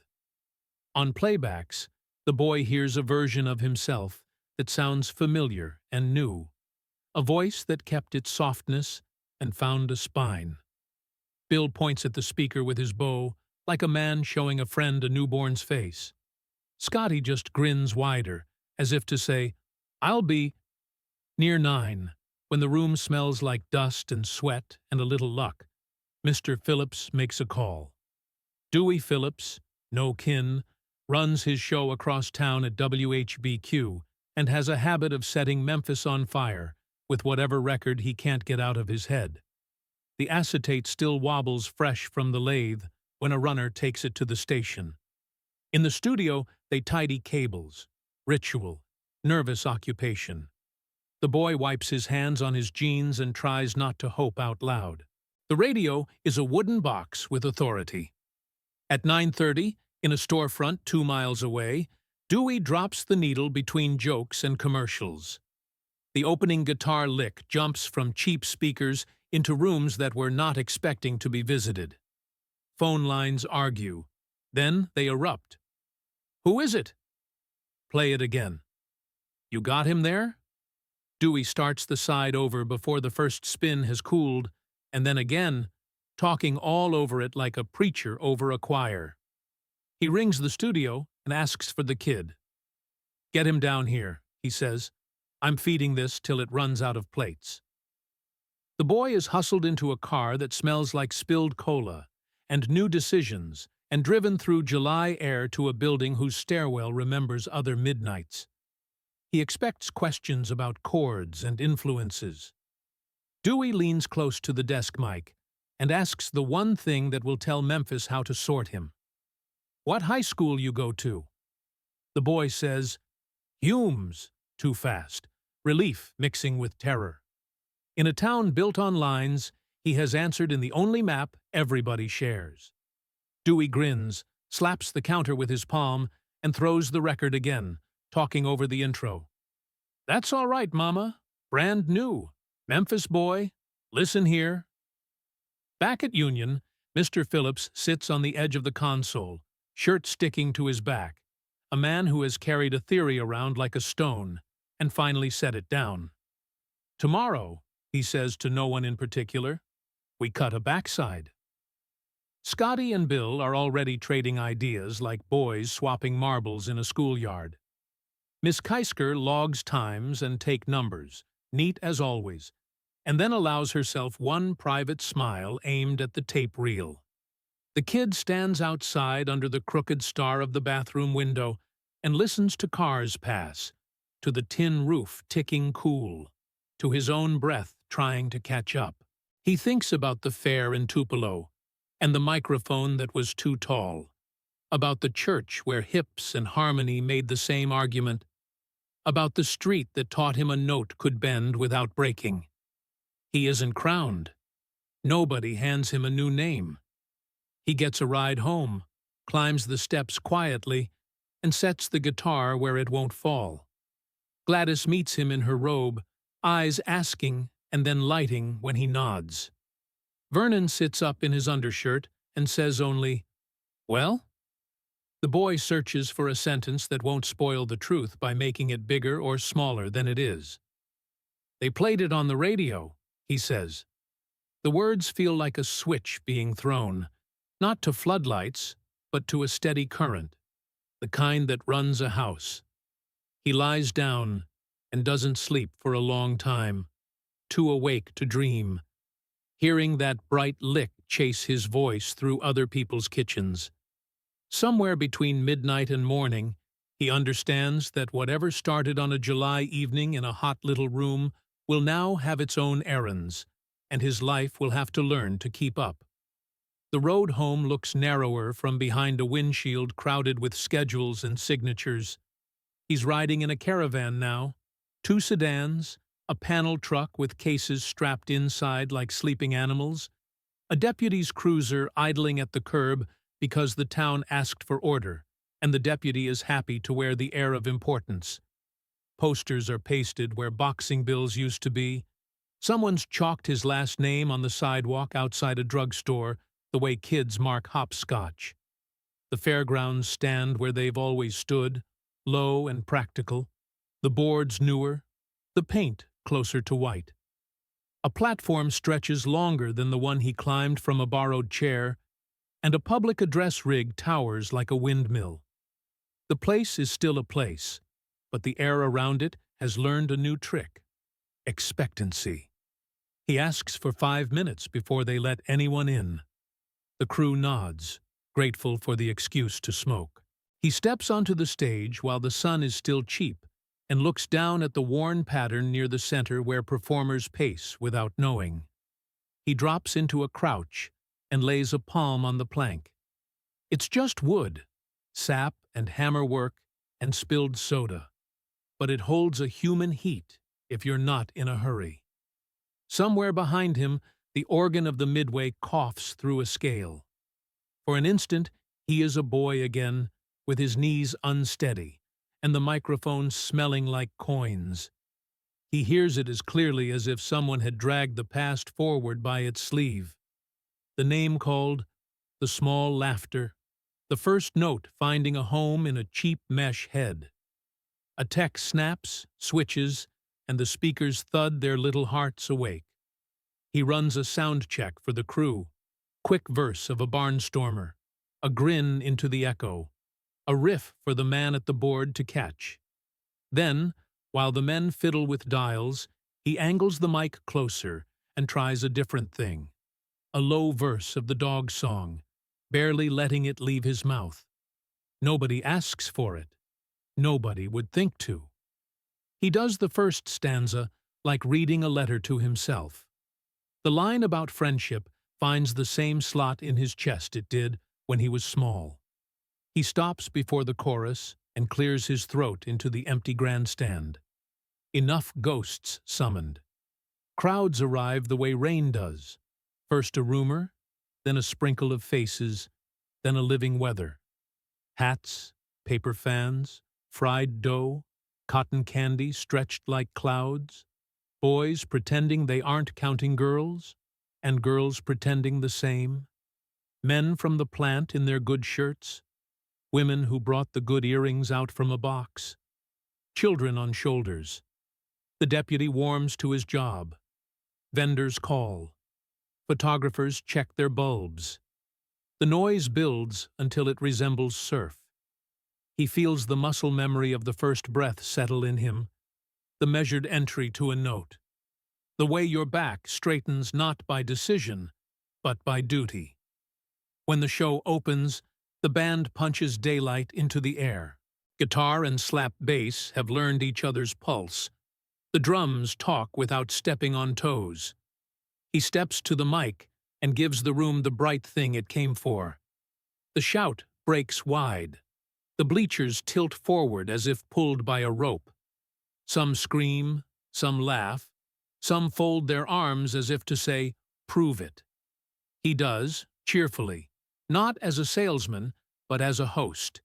On playbacks, the boy hears a version of himself that sounds familiar and new, a voice that kept its softness and found a spine. Bill points at the speaker with his bow, like a man showing a friend a newborn's face. Scotty just grins wider, as if to say, "I'll be..." Near 9, when the room smells like dust and sweat and a little luck, Mr. Phillips makes a call. Dewey Phillips, no kin, runs his show across town at WHBQ and has a habit of setting Memphis on fire with whatever record he can't get out of his head. The acetate still wobbles fresh from the lathe when a runner takes it to the station. In the studio, they tidy cables. Ritual, nervous occupation. The boy wipes his hands on his jeans and tries not to hope out loud. The radio is a wooden box with authority. At 9:30, in a storefront 2 miles away, Dewey drops the needle between jokes and commercials. The opening guitar lick jumps from cheap speakers into rooms that were not expecting to be visited. Phone lines argue. Then they erupt. "Who is it?" Play it again. "You got him there?" Dewey starts the side over before the first spin has cooled, and then again, talking all over it like a preacher over a choir. He rings the studio and asks for the kid. "Get him down here," he says. "I'm feeding this till it runs out of plates." The boy is hustled into a car that smells like spilled cola and new decisions and driven through July air to a building whose stairwell remembers other midnights. He expects questions about chords and influences. Dewey leans close to the desk mic and asks the one thing that will tell Memphis how to sort him. "What high school you go to?" The boy says, "Hume's," too fast, relief mixing with terror. In a town built on lines, he has answered in the only map everybody shares. Dewey grins, slaps the counter with his palm, and throws the record again, talking over the intro. "That's all right, Mama. Brand new. Memphis boy. Listen here." Back at Union, Mr. Phillips sits on the edge of the console, shirt sticking to his back, a man who has carried a theory around like a stone, and finally set it down. "Tomorrow," he says to no one in particular, "we cut a backside." Scotty and Bill are already trading ideas like boys swapping marbles in a schoolyard. Miss Kaisker logs times and take numbers, neat as always, and then allows herself one private smile aimed at the tape reel. The kid stands outside under the crooked star of the bathroom window and listens to cars pass, to the tin roof ticking cool, to his own breath trying to catch up. He thinks about the fair in Tupelo, and the microphone that was too tall, about the church where hips and harmony made the same argument, about the street that taught him a note could bend without breaking. He isn't crowned. Nobody hands him a new name. He gets a ride home, climbs the steps quietly, and sets the guitar where it won't fall. Gladys meets him in her robe, eyes asking and then lighting when he nods. Vernon sits up in his undershirt and says only, "Well?" The boy searches for a sentence that won't spoil the truth by making it bigger or smaller than it is. "They played it on the radio," he says. The words feel like a switch being thrown, not to floodlights, but to a steady current, the kind that runs a house. He lies down and doesn't sleep for a long time, too awake to dream, hearing that bright lick chase his voice through other people's kitchens. Somewhere between midnight and morning, he understands that whatever started on a July evening in a hot little room will now have its own errands, and his life will have to learn to keep up. The road home looks narrower from behind a windshield crowded with schedules and signatures. He's riding in a caravan now, 2 sedans, a panel truck with cases strapped inside like sleeping animals, a deputy's cruiser idling at the curb because the town asked for order, and the deputy is happy to wear the air of importance. Posters are pasted where boxing bills used to be. Someone's chalked his last name on the sidewalk outside a drugstore, the way kids mark hopscotch. The fairgrounds stand where they've always stood, low and practical, the boards newer, the paint closer to white. A platform stretches longer than the one he climbed from a borrowed chair, and a public address rig towers like a windmill. The place is still a place, but the air around it has learned a new trick: expectancy. He asks for 5 minutes before they let anyone in. The crew nods, grateful for the excuse to smoke. He steps onto the stage while the sun is still cheap and looks down at the worn pattern near the center where performers pace without knowing. He drops into a crouch and lays a palm on the plank. It's just wood, sap and hammerwork and spilled soda, but it holds a human heat if you're not in a hurry. Somewhere behind him, the organ of the midway coughs through a scale. For an instant, he is a boy again, with his knees unsteady, and the microphone smelling like coins. He hears it as clearly as if someone had dragged the past forward by its sleeve. The name called, the small laughter, the first note finding a home in a cheap mesh head. A tech snaps, switches, and the speakers thud their little hearts awake. He runs a sound check for the crew, quick verse of a barnstormer, a grin into the echo, a riff for the man at the board to catch. Then, while the men fiddle with dials, he angles the mic closer and tries a different thing, a low verse of the dog song, barely letting it leave his mouth. Nobody asks for it. Nobody would think to. He does the first stanza like reading a letter to himself. The line about friendship finds the same slot in his chest it did when he was small. He stops before the chorus and clears his throat into the empty grandstand. Enough ghosts summoned. Crowds arrive the way rain does. First a rumor, then a sprinkle of faces, then a living weather. Hats, paper fans, fried dough, cotton candy stretched like clouds, boys pretending they aren't counting girls, and girls pretending the same, men from the plant in their good shirts, women who brought the good earrings out from a box, children on shoulders. The deputy warms to his job. Vendors call. Photographers check their bulbs. The noise builds until it resembles surf. He feels the muscle memory of the first breath settle in him, the measured entry to a note, the way your back straightens not by decision, but by duty. When the show opens, the band punches daylight into the air. Guitar and slap bass have learned each other's pulse. The drums talk without stepping on toes. He steps to the mic and gives the room the bright thing it came for. The shout breaks wide. The bleachers tilt forward as if pulled by a rope. Some scream, some laugh, Some fold their arms as if to say, "Prove it." He does, cheerfully, not as a salesman, but as a host,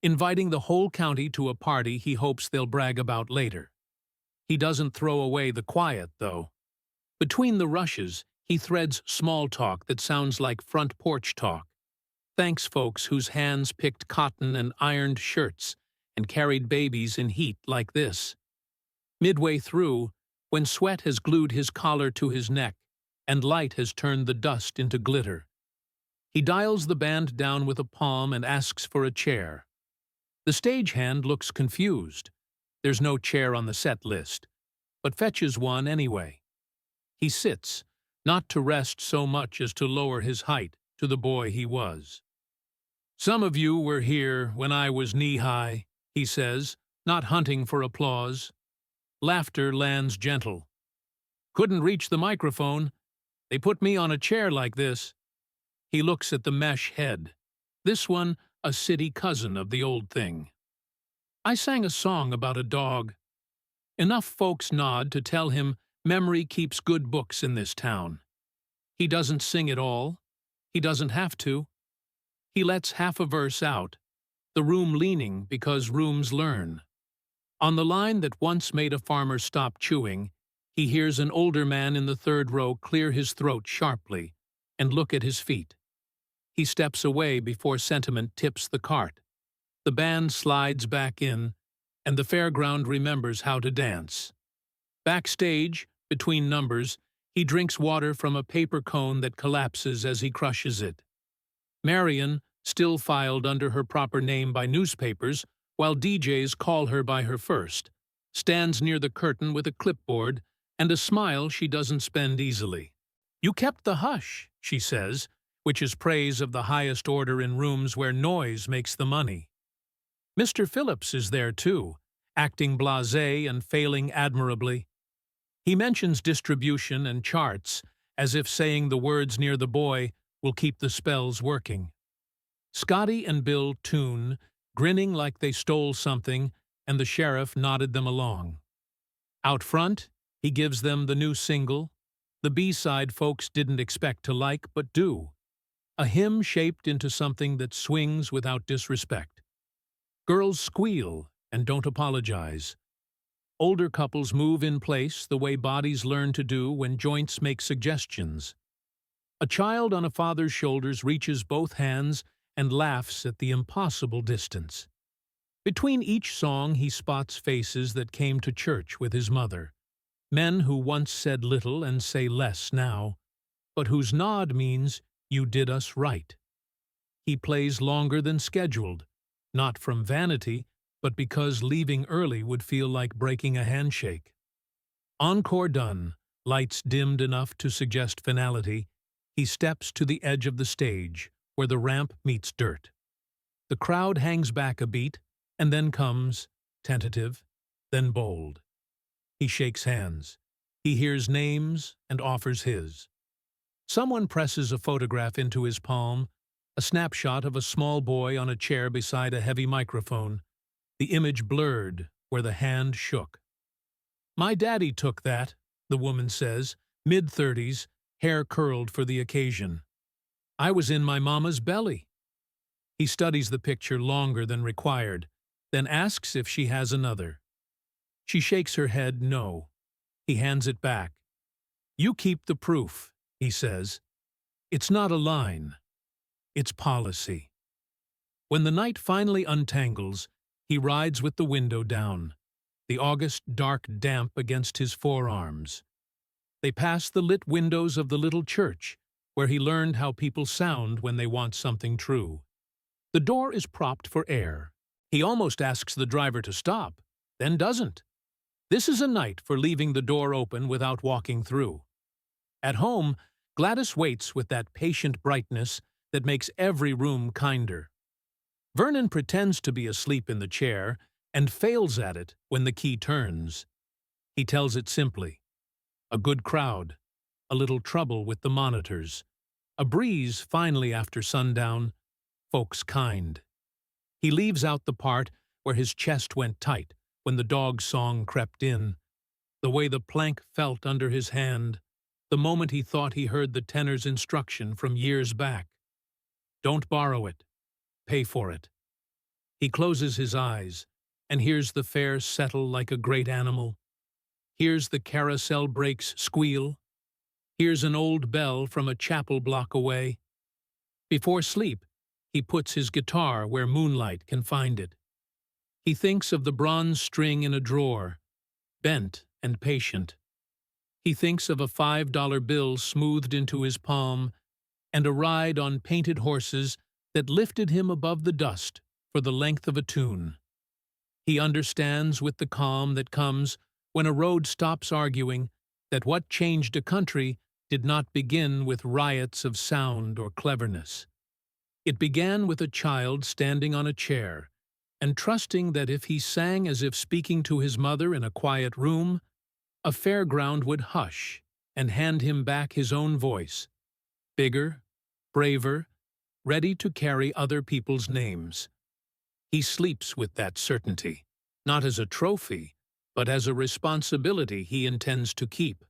inviting the whole county to a party he hopes they'll brag about later. He doesn't throw away the quiet, though. Between the rushes, he threads small talk that sounds like front porch talk. Thanks folks whose hands picked cotton and ironed shirts and carried babies in heat like this. Midway through, when sweat has glued his collar to his neck and light has turned the dust into glitter, he dials the band down with a palm and asks for a chair. The stagehand looks confused. There's no chair on the set list, but fetches one anyway. He sits, not to rest so much as to lower his height to the boy he was. "Some of you were here when I was knee-high," he says, not hunting for applause. Laughter lands gentle. "Couldn't reach the microphone. They put me on a chair like this." He looks at the mesh head. This one, a city cousin of the old thing. "I sang a song about a dog." Enough folks nod to tell him memory keeps good books in this town. He doesn't sing it all. He doesn't have to. He lets half a verse out, the room leaning because rooms learn. On the line that once made a farmer stop chewing, he hears an older man in the third row clear his throat sharply and look at his feet. He steps away before sentiment tips the cart. The band slides back in, and the fairground remembers how to dance. Backstage, between numbers, he drinks water from a paper cone that collapses as he crushes it. Marion, still filed under her proper name by newspapers, while DJs call her by her first, stands near the curtain with a clipboard and a smile she doesn't spend easily. "You kept the hush," she says, which is praise of the highest order in rooms where noise makes the money. Mr. Phillips is there too, acting blasé and failing admirably. He mentions distribution and charts, as if saying the words near the boy will keep the spells working. Scotty and Bill tune, grinning like they stole something, and the sheriff nodded them along. Out front, he gives them the new single, the B-side folks didn't expect to like but do, a hymn shaped into something that swings without disrespect. Girls squeal and don't apologize. Older couples move in place the way bodies learn to do when joints make suggestions. A child on a father's shoulders reaches both hands and laughs at the impossible distance. Between each song he spots faces that came to church with his mother, men who once said little and say less now, but whose nod means, "You did us right." He plays longer than scheduled, not from vanity, but because leaving early would feel like breaking a handshake. Encore done, lights dimmed enough to suggest finality, he steps to the edge of the stage, where the ramp meets dirt. The crowd hangs back a beat, and then comes, tentative, then bold. He shakes hands. He hears names and offers his. Someone presses a photograph into his palm, a snapshot of a small boy on a chair beside a heavy microphone, the image blurred where the hand shook. "My daddy took that," the woman says, mid-30s, hair curled for the occasion. "I was in my mama's belly." He studies the picture longer than required, then asks if she has another. She shakes her head no. He hands it back. "You keep the proof," he says. "It's not a line. It's policy." When the night finally untangles, he rides with the window down, the August dark damp against his forearms. They pass the lit windows of the little church, where he learned how people sound when they want something true. The door is propped for air. He almost asks the driver to stop, then doesn't. This is a night for leaving the door open without walking through. At home, Gladys waits with that patient brightness that makes every room kinder. Vernon pretends to be asleep in the chair and fails at it when the key turns. He tells it simply. A good crowd, a little trouble with the monitors, a breeze finally after sundown, folks kind. He leaves out the part where his chest went tight when the dog song crept in. the way the plank felt under his hand, the moment he thought he heard the tenor's instruction from years back. Don't borrow it. Pay for it. He closes his eyes and hears the fare settle like a great animal. Hears the carousel brakes squeal. Hears an old bell from a chapel block away. Before sleep, he puts his guitar where moonlight can find it. He thinks of the bronze string in a drawer, bent and patient. He thinks of a $5 bill smoothed into his palm and a ride on painted horses that lifted him above the dust for the length of a tune. He understands with the calm that comes when a road stops arguing that what changed a country did not begin with riots of sound or cleverness. It began with a child standing on a chair and trusting that if he sang as if speaking to his mother in a quiet room, a fairground would hush and hand him back his own voice, bigger, braver, ready to carry other people's names. He sleeps with that certainty, not as a trophy, but as a responsibility he intends to keep.